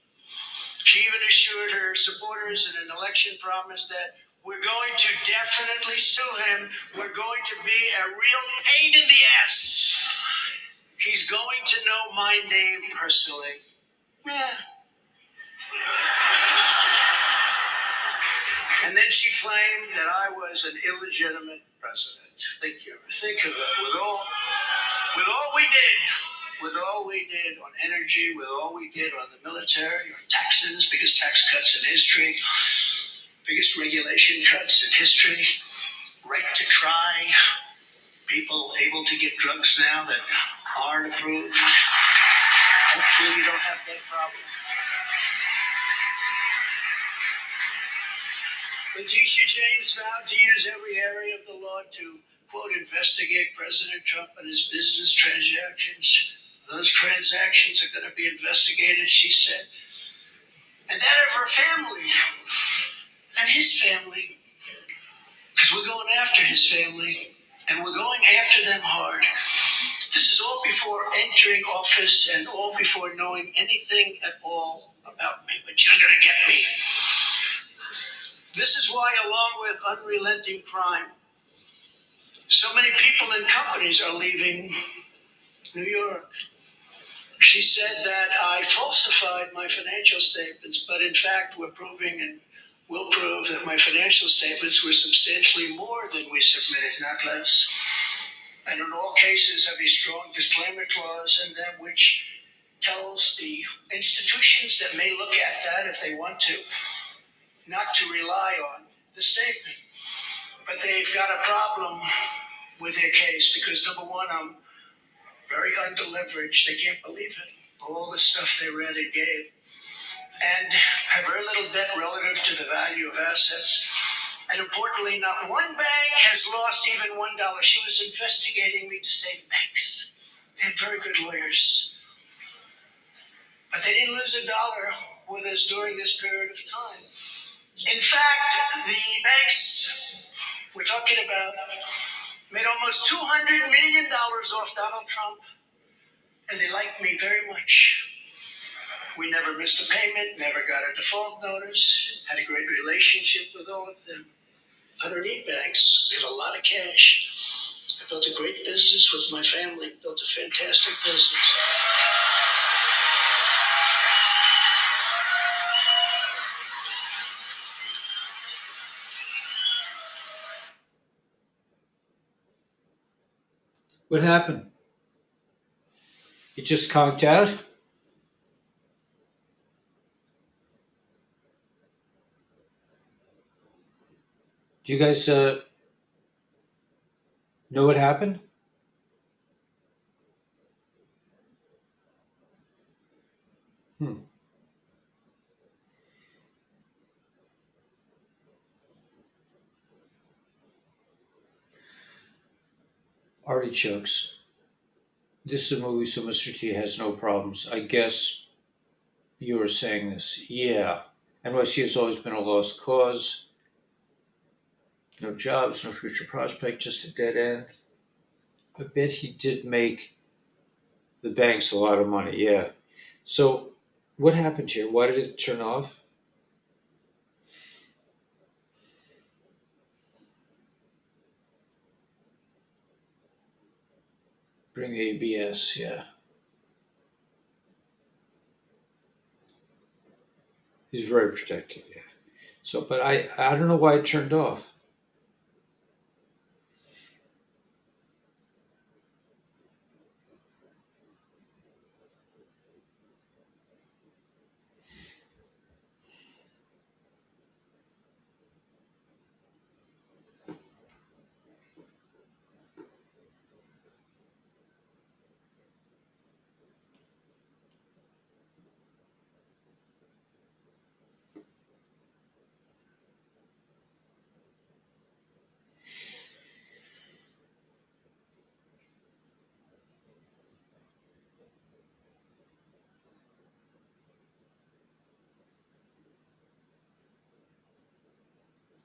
She even assured her supporters in an election promise that we're going to definitely sue him. We're going to be a real pain in the ass. He's going to know my name personally. Yeah. And then she claimed that I was an illegitimate president. Think of that. With all we did on energy, with all we did on the military, on taxes, biggest tax cuts in history, biggest regulation cuts in history, right to try, people able to get drugs now that aren't approved. Hopefully you don't have that problem. Letitia James vowed to use every area of the law to, quote, investigate President Trump and his business transactions. Those transactions are going to be investigated, she said. And that of her family and his family. Because we're going after his family and we're going after them hard. This is all before entering office and all before knowing anything at all about me. But you're going to get me. This is why, along with unrelenting crime, so many people and companies are leaving New York. She said that I falsified my financial statements, but in fact we're proving and will prove that my financial statements were substantially more than we submitted, not less. And in all cases have a strong disclaimer clause in them which tells the institutions that may look at that if they want to, not to rely on the statement. But they've got a problem with their case because, number one, I'm very underleveraged. They can't believe it. All the stuff they read and gave. And have very little debt relative to the value of assets. And importantly, not one bank has lost even $1. She was investigating me to save banks. They had very good lawyers. But they didn't lose $1 with us during this period of time. In fact, the banks we're talking about made almost $200 million off Donald Trump, and they liked me very much. We never missed a payment, never got a default notice, had a great relationship with all of them. I don't need banks. They have a lot of cash. I built a great business with my family, built a fantastic business. What happened? You just conked out? Do you guys know what happened? Hmm. Artichokes. This is a movie, so Mr. T has no problems. I guess you were saying this. Yeah. NYC has always been a lost cause. No jobs, no future prospect, just a dead end. I bet he did make the banks a lot of money. Yeah. So, what happened here? Why did it turn off? Bring ABS. Yeah. He's very protective. Yeah. So, but I don't know why it turned off.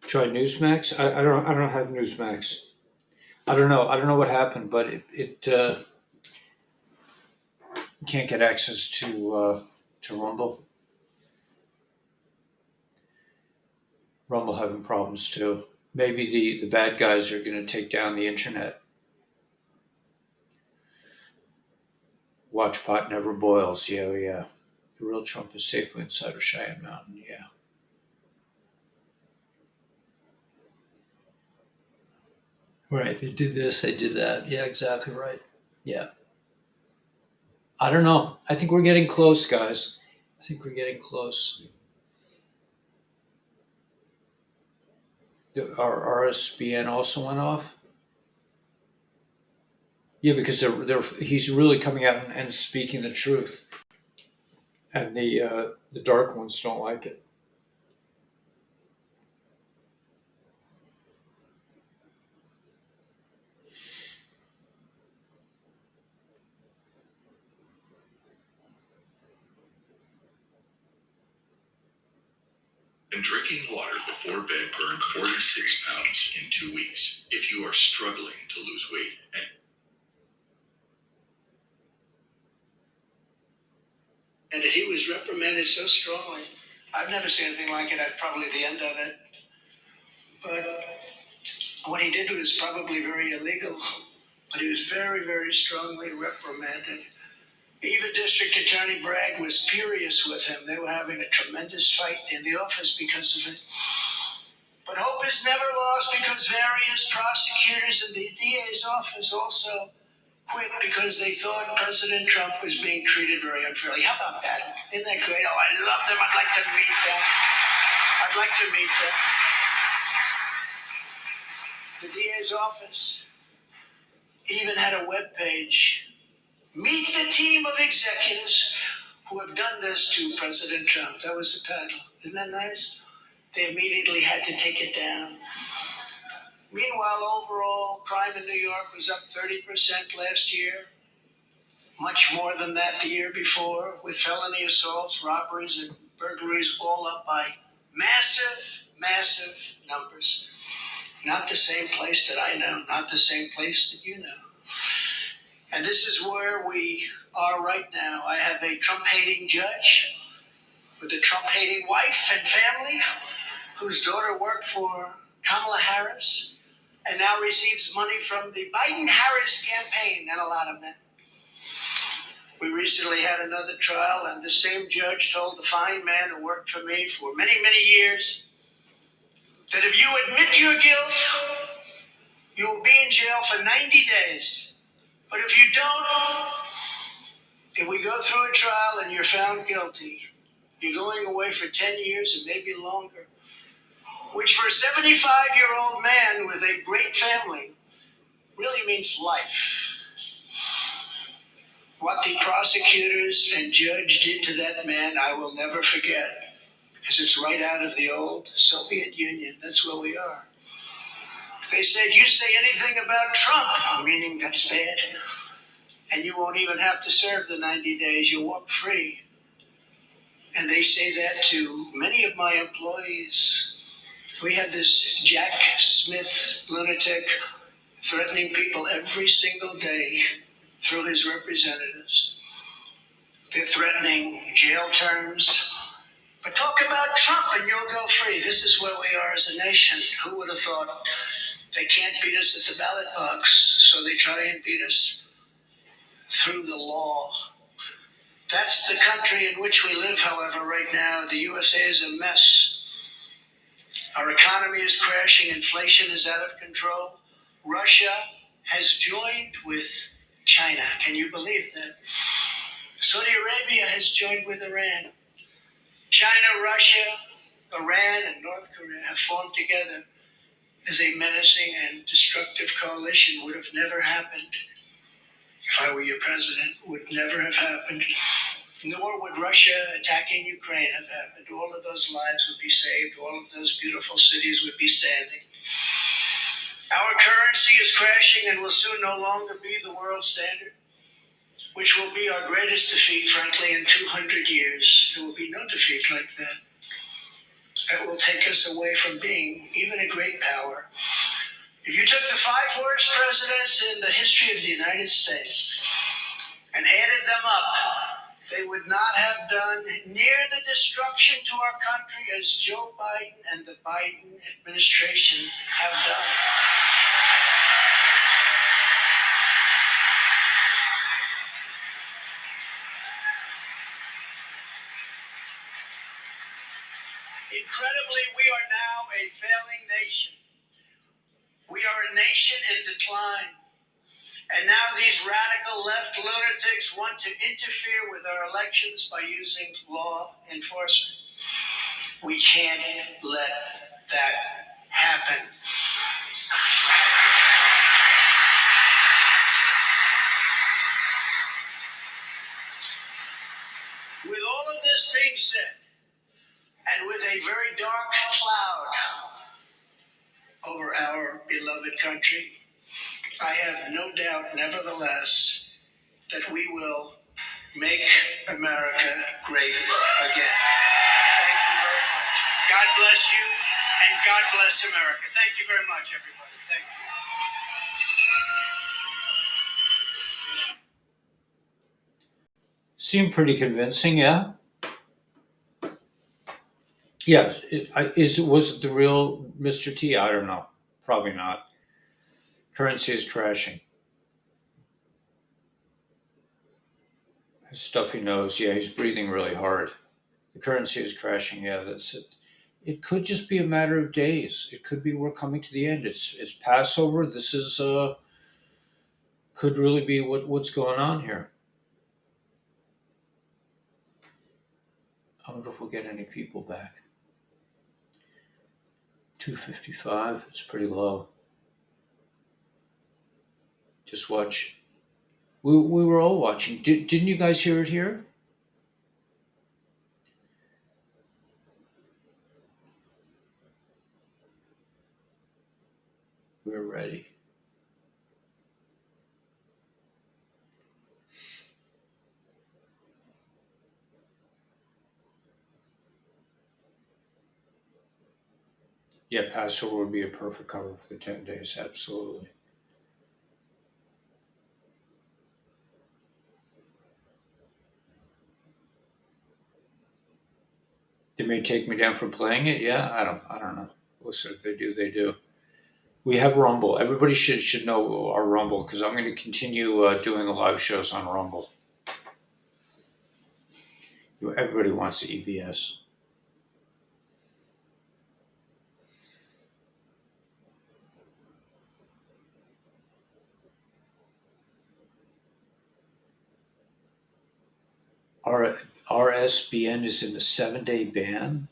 Try Newsmax. I don't have Newsmax. I don't know. I don't know what happened, but it can't get access to Rumble. Rumble having problems too. Maybe the bad guys are going to take down the internet. Watch pot never boils. Yeah, oh, yeah. The real Trump is safely inside of Cheyenne Mountain. Yeah. Right. They did this. They did that. Yeah, exactly right. Yeah. I don't know. I think we're getting close, guys. I think we're getting close. Our RSBN also went off. Yeah, because he's really coming out and speaking the truth, and the dark ones don't like it. And drinking water before bed burned 46 pounds in 2 weeks. If you are struggling to lose weight and he was reprimanded so strongly. I've never seen anything like it. At probably the end of it. But what he did was probably very illegal. But he was very, very strongly reprimanded. Even District Attorney Bragg was furious with him. They were having a tremendous fight in the office because of it. But hope is never lost because various prosecutors in the DA's office also quit because they thought President Trump was being treated very unfairly. How about that? Isn't that great? Oh, I love them. I'd like to meet them. I'd like to meet them. The DA's office even had a web page. Meet the team of executives who have done this to President Trump. That was the title. Isn't that nice? They immediately had to take it down. Meanwhile, overall, crime in New York was up 30% last year. Much more than that the year before, with felony assaults, robberies, and burglaries all up by massive, massive numbers. Not the same place that I know, not the same place that you know. And this is where we are right now. I have a Trump-hating judge with a Trump-hating wife and family whose daughter worked for Kamala Harris and now receives money from the Biden-Harris campaign and a lot of men. We recently had another trial, and the same judge told the fine man who worked for me for many, many years that if you admit your guilt, you will be in jail for 90 days. But if you don't, if we go through a trial and you're found guilty, you're going away for 10 years and maybe longer, which for a 75-year-old man with a great family really means life. What the prosecutors and judge did to that man, I will never forget, because it's right out of the old Soviet Union. That's where we are. They said, you say anything about Trump, meaning that's bad, and you won't even have to serve the 90 days. You'll walk free. And they say that to many of my employees. We have this Jack Smith lunatic threatening people every single day through his representatives. They're threatening jail terms. But talk about Trump and you'll go free. This is where we are as a nation. Who would have thought? They can't beat us at the ballot box, so they try and beat us through the law. That's the country in which we live, however, right now. The USA is a mess. Our economy is crashing. Inflation is out of control. Russia has joined with China. Can you believe that? Saudi Arabia has joined with Iran. China, Russia, Iran, and North Korea have formed together as a menacing and destructive coalition. Would have never happened if I were your president. Would never have happened. Nor would Russia attacking Ukraine have happened. All of those lives would be saved. All of those beautiful cities would be standing. Our currency is crashing and will soon no longer be the world standard, which will be our greatest defeat, frankly, in 200 years. There will be no defeat like that. That will take us away from being even a great power. If you took the 5 worst presidents in the history of the United States and added them up, they would not have done near the destruction to our country as Joe Biden and the Biden administration have done. Incredibly, we are now a failing nation. We are a nation in decline. And now these radical left lunatics want to interfere with our elections by using law enforcement. We can't let that happen. With all of this being said, and with a very dark cloud over our beloved country, I have no doubt, nevertheless, that we will make America great again. Thank you very much. God bless you, and God bless America. Thank you very much, everybody. Thank you. Seemed pretty convincing, yeah. Yeah, was it the real Mr. T? I don't know. Probably not. Currency is crashing. His stuffy nose. Yeah, he's breathing really hard. The currency is crashing. Yeah, that's it. It could just be a matter of days. It could be we're coming to the end. It's Passover. This is could really be what's going on here. I wonder if we'll get any people back. 255. It's pretty low. Just watch. We were all watching. Didn't you guys hear it here? We're ready. Yeah, Passover would be a perfect cover for the 10 days. Absolutely. They may take me down for playing it. Yeah, I don't know. Listen, if they do, they do. We have Rumble. Everybody should know our Rumble because I'm going to continue doing the live shows on Rumble. Everybody wants the EBS. RSBN is in the 7-day ban.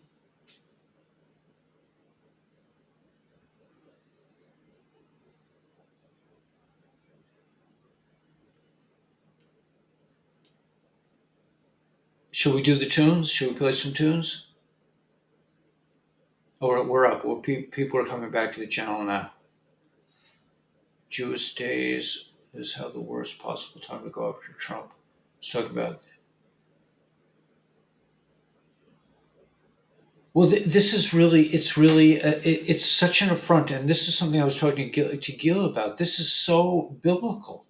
Should we do the tunes? Should we play some tunes? Oh, we're up. Well, people are coming back to the channel now. Jewish days is how the worst possible time to go after Trump. Let's talk about. Well, this is really, it's such an affront, and this is something I was talking to Gil about. This is so biblical.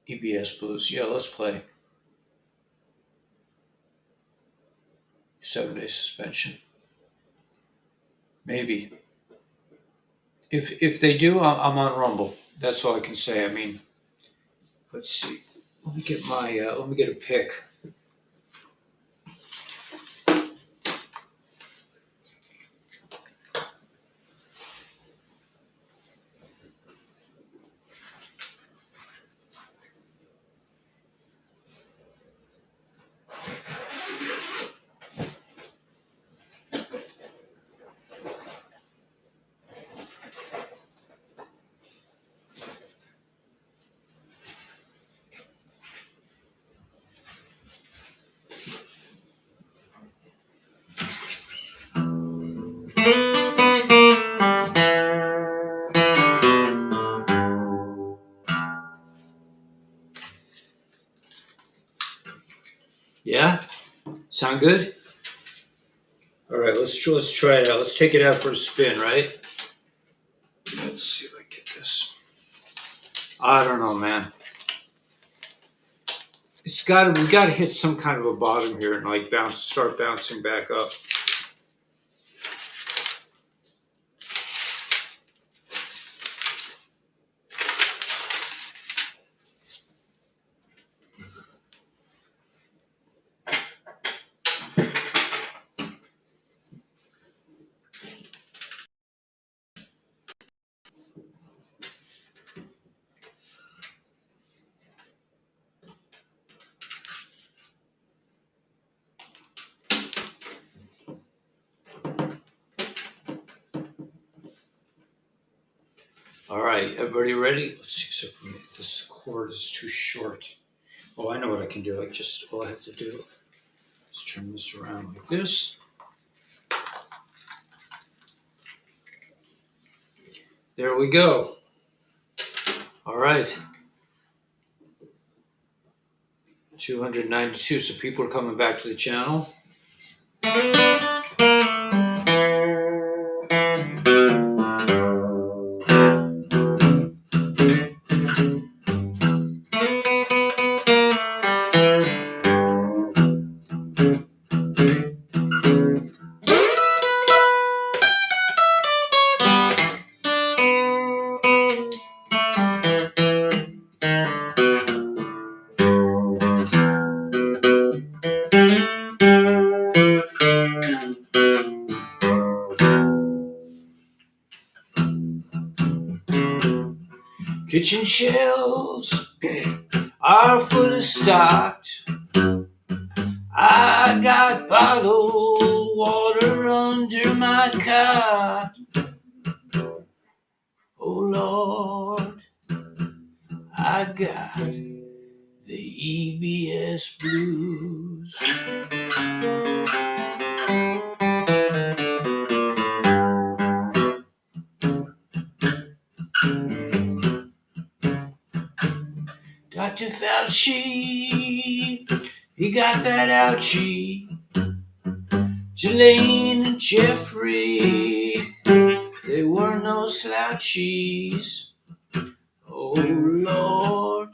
EBS Blues. Yeah, let's play. 7-day suspension. Maybe. If they do, I'm on Rumble. That's all I can say. I mean, let's see. Let me get a pick. Yeah, sound good. All right, let's try it out. Let's take it out for a spin, right? Let's see if I get this. I don't know, man. We got to hit some kind of a bottom here and like start bouncing back up. All right, everybody ready? Let's see. So this cord is too short. Oh, I know what I can do. All I have to do is turn this around like this. There we go. All right. 292. So people are coming back to the channel. Kitchen shelves are fully stocked. I got bottled water under my cot. Oh Lord, I got the EBS blues. Dr. Fauci, he got that ouchie. Jelaine and Jeffrey, they were no slouchies. Oh Lord,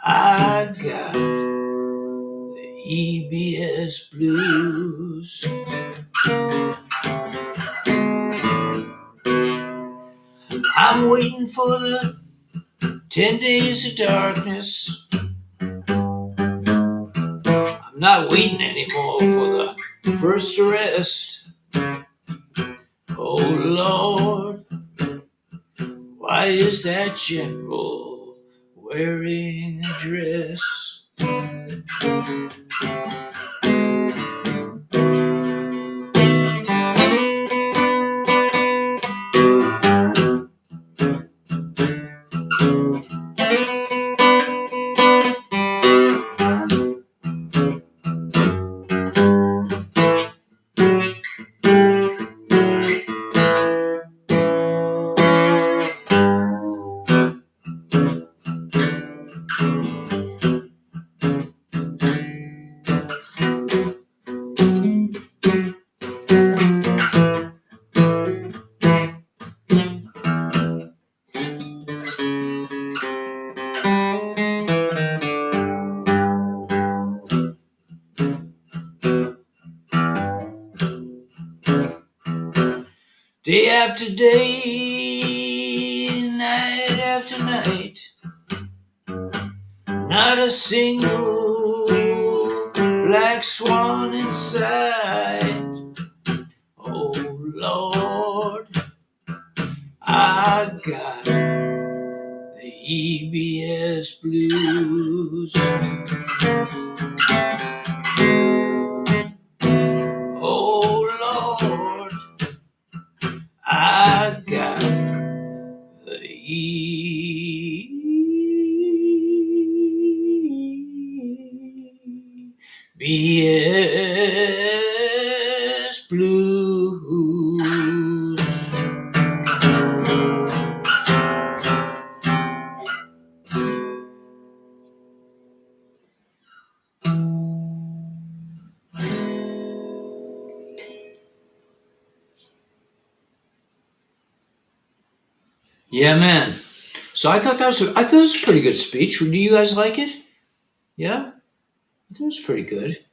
I got the EBS blues. I'm waiting for the 10 days of darkness. I'm not waiting anymore for the first arrest. Oh Oh Lord, why is that general wearing a dress? Day after day, night after night, not a single black swan in sight. Oh Lord, I got the EBS blues. Oh Lord, I got the EBS blues. Yeah, man. So I thought that was a pretty good speech. Do you guys like it? Yeah, I thought it was pretty good.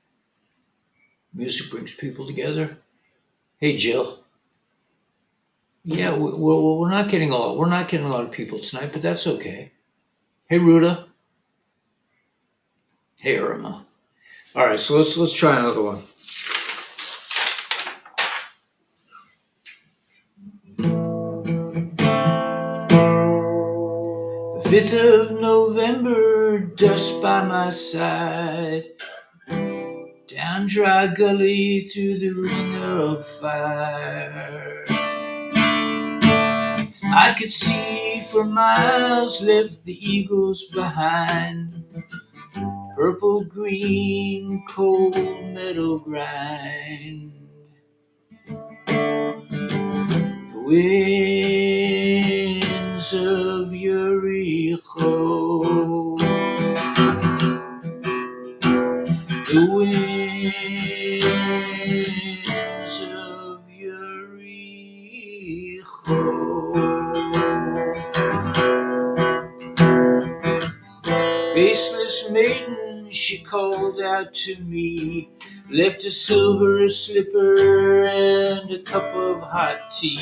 Music brings people together. Hey, Jill. Yeah, we're not getting a lot of people tonight, but that's okay. Hey, Ruda. Hey, Irma. All right, so let's try another one. The 5th of November, dust by my side, down dry gully through the ring of fire. I could see for miles, left the eagles behind. Purple, green, cold meadow grind. The winds of Jericho. The winds of Jericho. Faceless maiden, she called out to me, left a silver slipper and a cup of hot tea.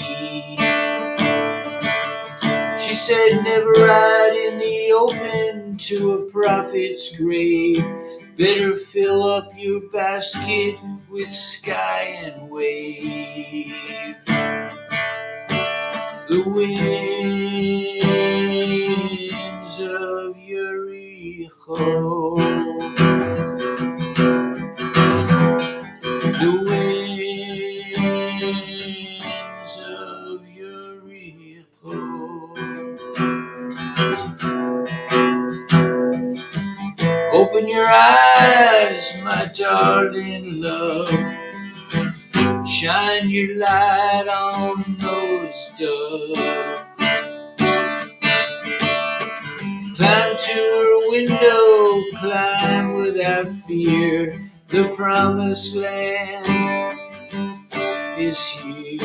She said, never ride in the open to a prophet's grave. Better fill up your basket with sky and wave. The winds of Jericho. The winds of Jericho. Open your eyes, my darling love. Shine your light on those doves. Climb to her window, climb without fear. The promised land is here.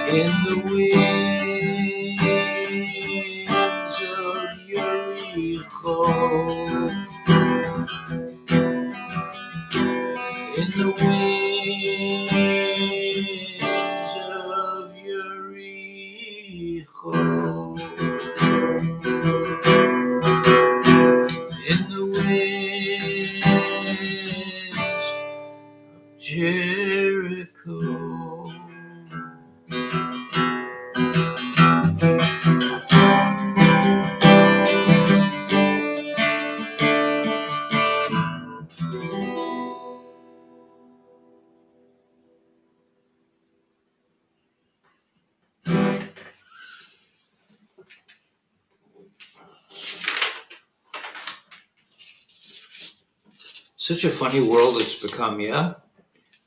In the winds of Jericho. In the winds of Jericho. In the winds of Jericho. Such a funny world it's become, yeah?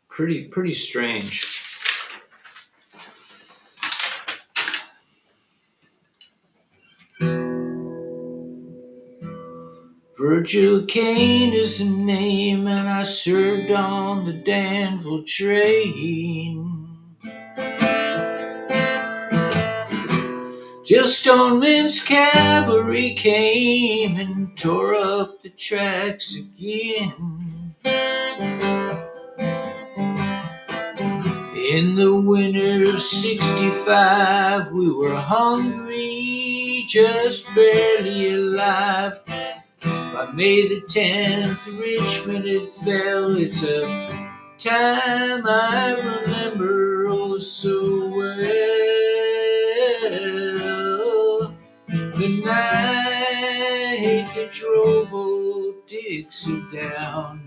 Pretty strange. Virgil Kane is the name, and I served on the Danville train. Till Stoneman's cavalry came and tore up the tracks again. In the winter of '65, we were hungry, just barely alive. By May the 10th, Richmond had fell. It's a time I remember oh so well. The night that drove old Dixie down.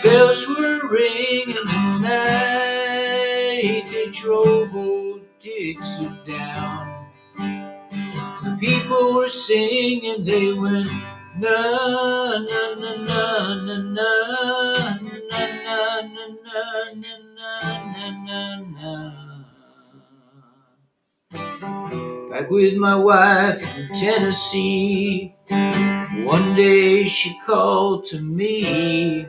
Bells were ringing the night that drove old Dixie down. The people were singing, they went na na na na na na na na na na na na na. Back with my wife in Tennessee, one day she called to me.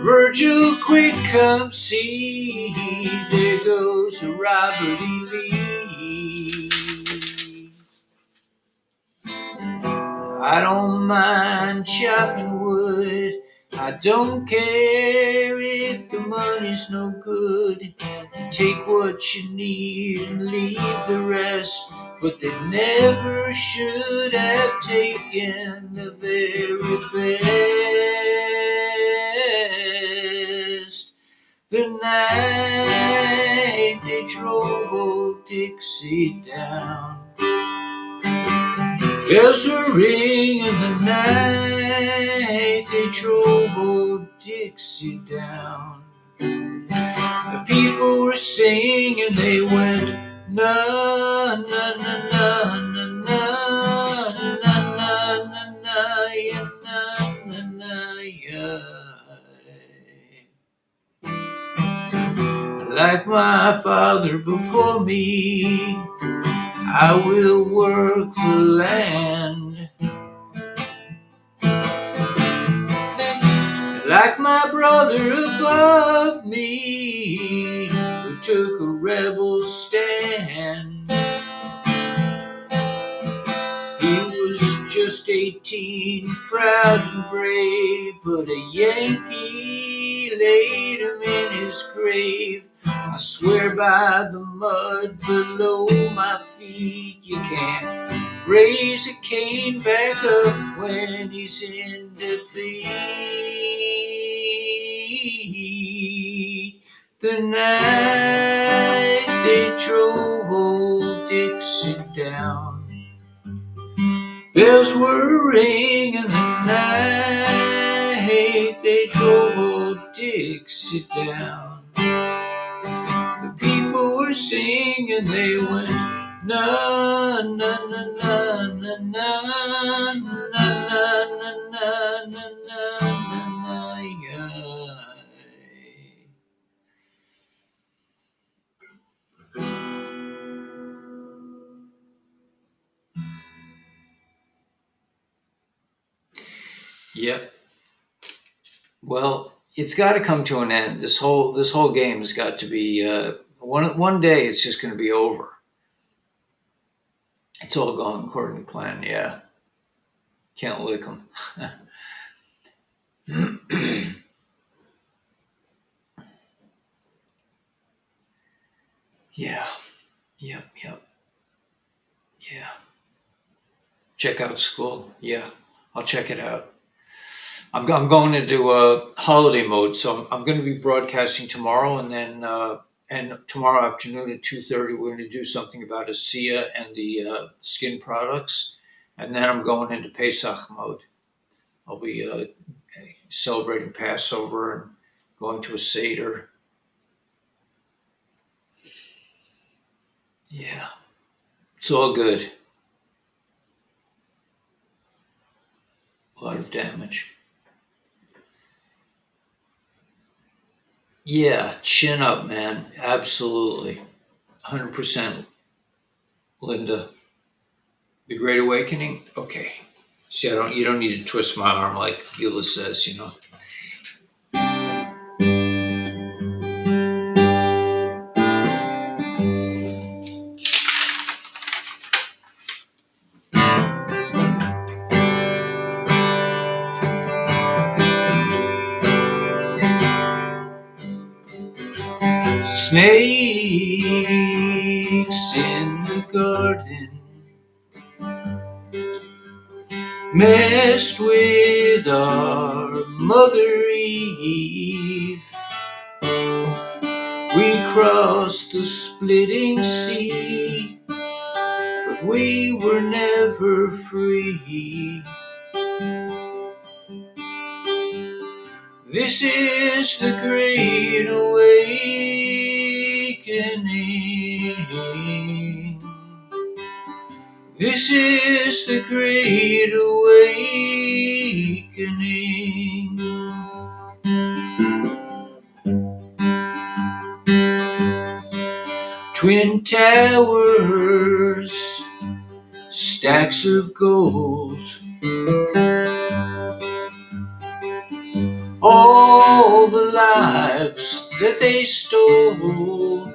Virgil, quick, come see. There goes Robert E. Lee. I don't mind chopping wood. I don't care if the money's no good. Take what you need and leave the rest. But they never should have taken the very best. The night they drove old Dixie down. Bells were ringing the night they drove old Dixie down. The people were singing, they went na na na na na na na na na na ya na na na ya. Like my father before me, I will work the land. Like my brother above me, who took a rebel stand. He was just 18, proud and brave, but a Yankee laid him in his grave. I swear by the mud below my feet, you can't raise a cane back up when he's in defeat. The night they drove old Dixie down. Bells were ringing the night they drove old Dixie down. The people were singing, they went na na na na na na na na na na na na yeah. Yep. Well, it's got to come to an end. This whole game has got to be one day. It's just going to be over. It's all going according to plan. Yeah, can't lick them. Yeah. Yep. Yeah. Check out school. Yeah, I'll check it out. I'm going into holiday mode, so I'm going to be broadcasting tomorrow, and then and tomorrow afternoon at 2:30 we're going to do something about ASEA and the skin products, and then I'm going into Pesach mode. I'll be celebrating Passover and going to a Seder. Yeah, it's all good. A lot of damage. Yeah, chin up, man. Absolutely. 100%, Linda. The Great Awakening? Okay. See, you don't need to twist my arm like Gila says, you know. Snakes in the garden messed with our Mother Eve. We crossed the splitting sea, but we were never free. This is the Great Awakening. This is the Great Awakening. Twin towers, stacks of gold, all the lives that they stole.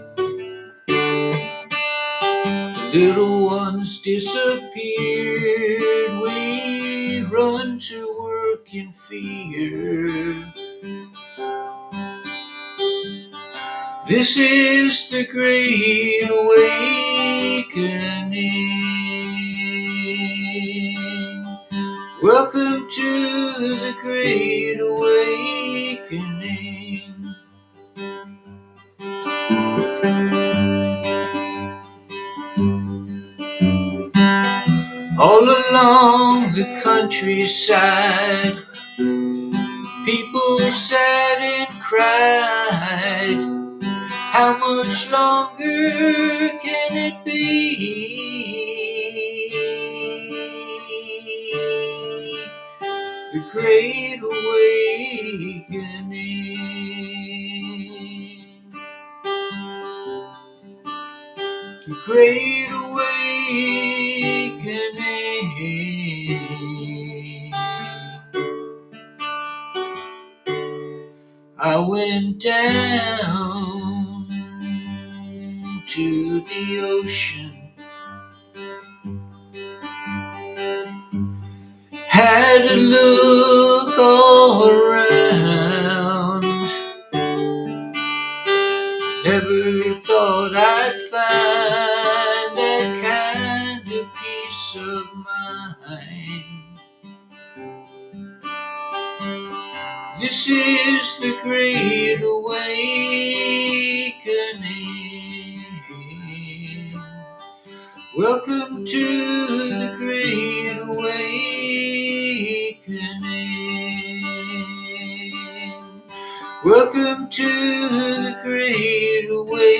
The little ones disappeared. We run to work in fear. This is the Great Awakening. Welcome to the Great Awakening. All along the countryside, people sat and cried. How much longer can it be? The Great Awakening. The Great Awakening. I went down to the ocean, had a look all around. Never thought I'd find that kind of peace of mind. This is the Great Awakening. Welcome to the Great Awakening. Welcome to the Great Awakening.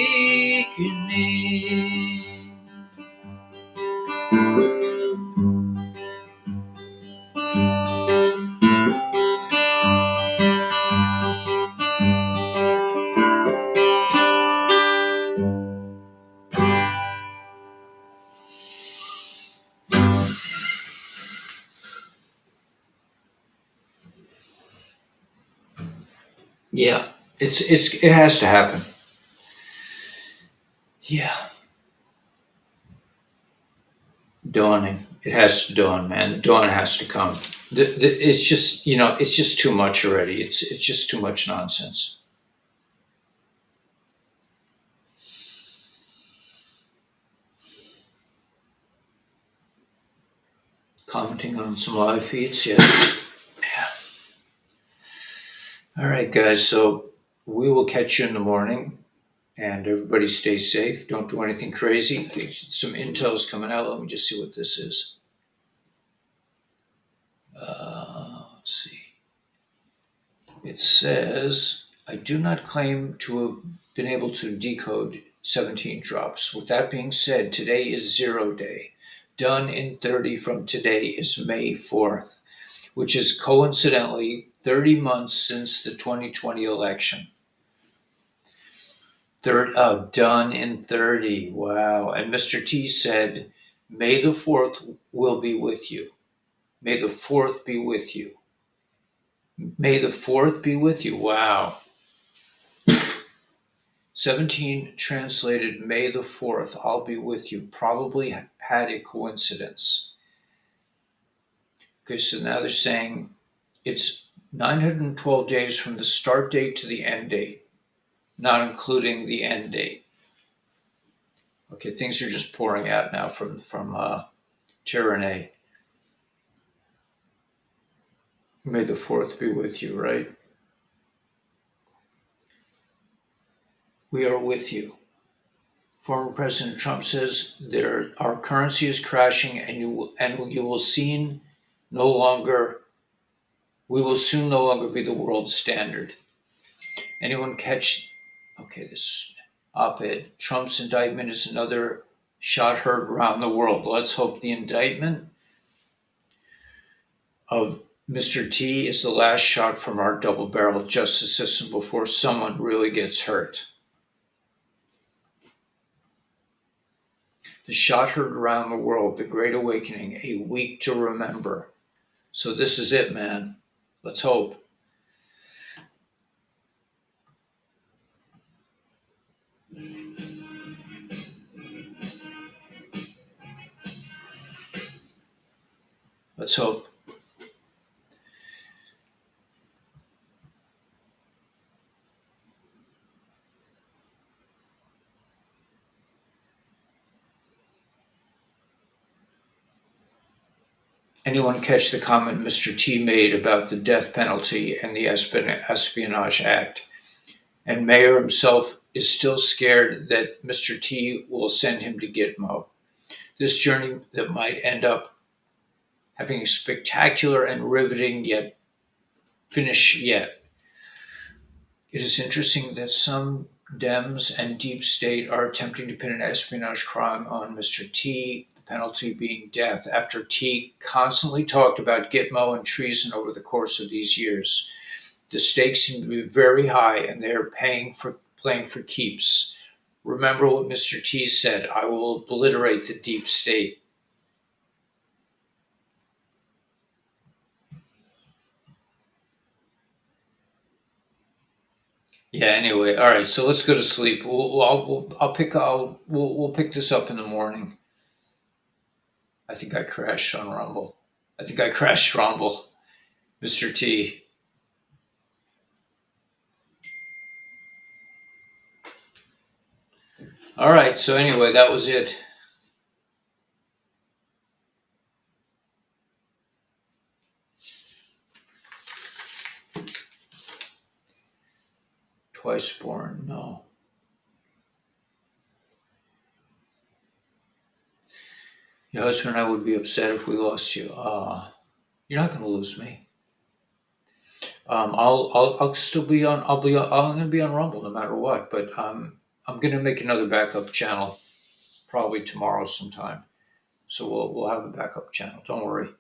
Yeah, it has to happen. Yeah, dawning. It has to dawn, man. The dawn has to come. It's just it's just too much already. It's just too much nonsense. Commenting on some live feeds, yeah. Yeah. All right, guys. So we will catch you in the morning, and everybody stay safe. Don't do anything crazy. Some intel's coming out. Let me just see what this is. Let's see. It says, I do not claim to have been able to decode 17 drops. With that being said, today is 0 day. Done in 30 from today is May 4th. which is coincidentally 30 months since the 2020 election. Done in 30. Wow. And Mr. T said, May the 4th will be with you. May the 4th be with you. May the 4th be with you. Wow. 17 translated, May the 4th, I'll be with you. Probably had a coincidence. Okay, so now they're saying it's 912 days from the start date to the end date, not including the end date. Okay, things are just pouring out now from Tyranny. May the 4th be with you, right? We are with you. Former President Trump says our currency is crashing, and you will soon no longer be the world standard. Anyone catch? Okay, this op-ed. Trump's indictment is another shot heard around the world. Let's hope the indictment of Mr. T is the last shot from our double-barreled justice system before someone really gets hurt. The shot heard around the world, the Great Awakening, a week to remember. So this is it, man. Let's hope. Let's hope. Anyone catch the comment Mr. T made about the death penalty and the Espionage Act? And Mayor himself is still scared that Mr. T will send him to Gitmo. This journey that might end up having a spectacular and riveting finish yet. It is interesting that some Dems and deep state are attempting to pin an espionage crime on Mr. T, the penalty being death, after T constantly talked about Gitmo and treason over the course of these years. The stakes seem to be very high, and they are playing for keeps. Remember what Mr. T said, I will obliterate the deep state. Yeah. Anyway, all right. So let's go to sleep. We'll pick this up in the morning. I think I crashed on Rumble. Mr. T. All right. So anyway, that was it. Twice born. No. Your husband and I would be upset if we lost you. You're not going to lose me. I'll still be on. I'm going to be on Rumble no matter what. But I'm going to make another backup channel probably tomorrow sometime. So we'll have a backup channel. Don't worry.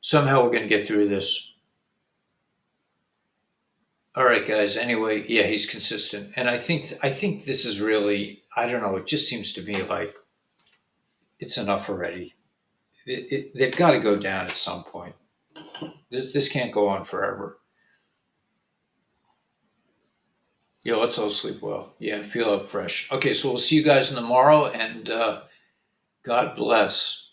Somehow we're going to get through this. All right, guys. Anyway, yeah, he's consistent, and I think this is really. I don't know. It just seems to me like it's enough already. They've got to go down at some point. This can't go on forever. Yeah, let's all sleep well. Yeah, feel up fresh. Okay, so we'll see you guys tomorrow, and God bless.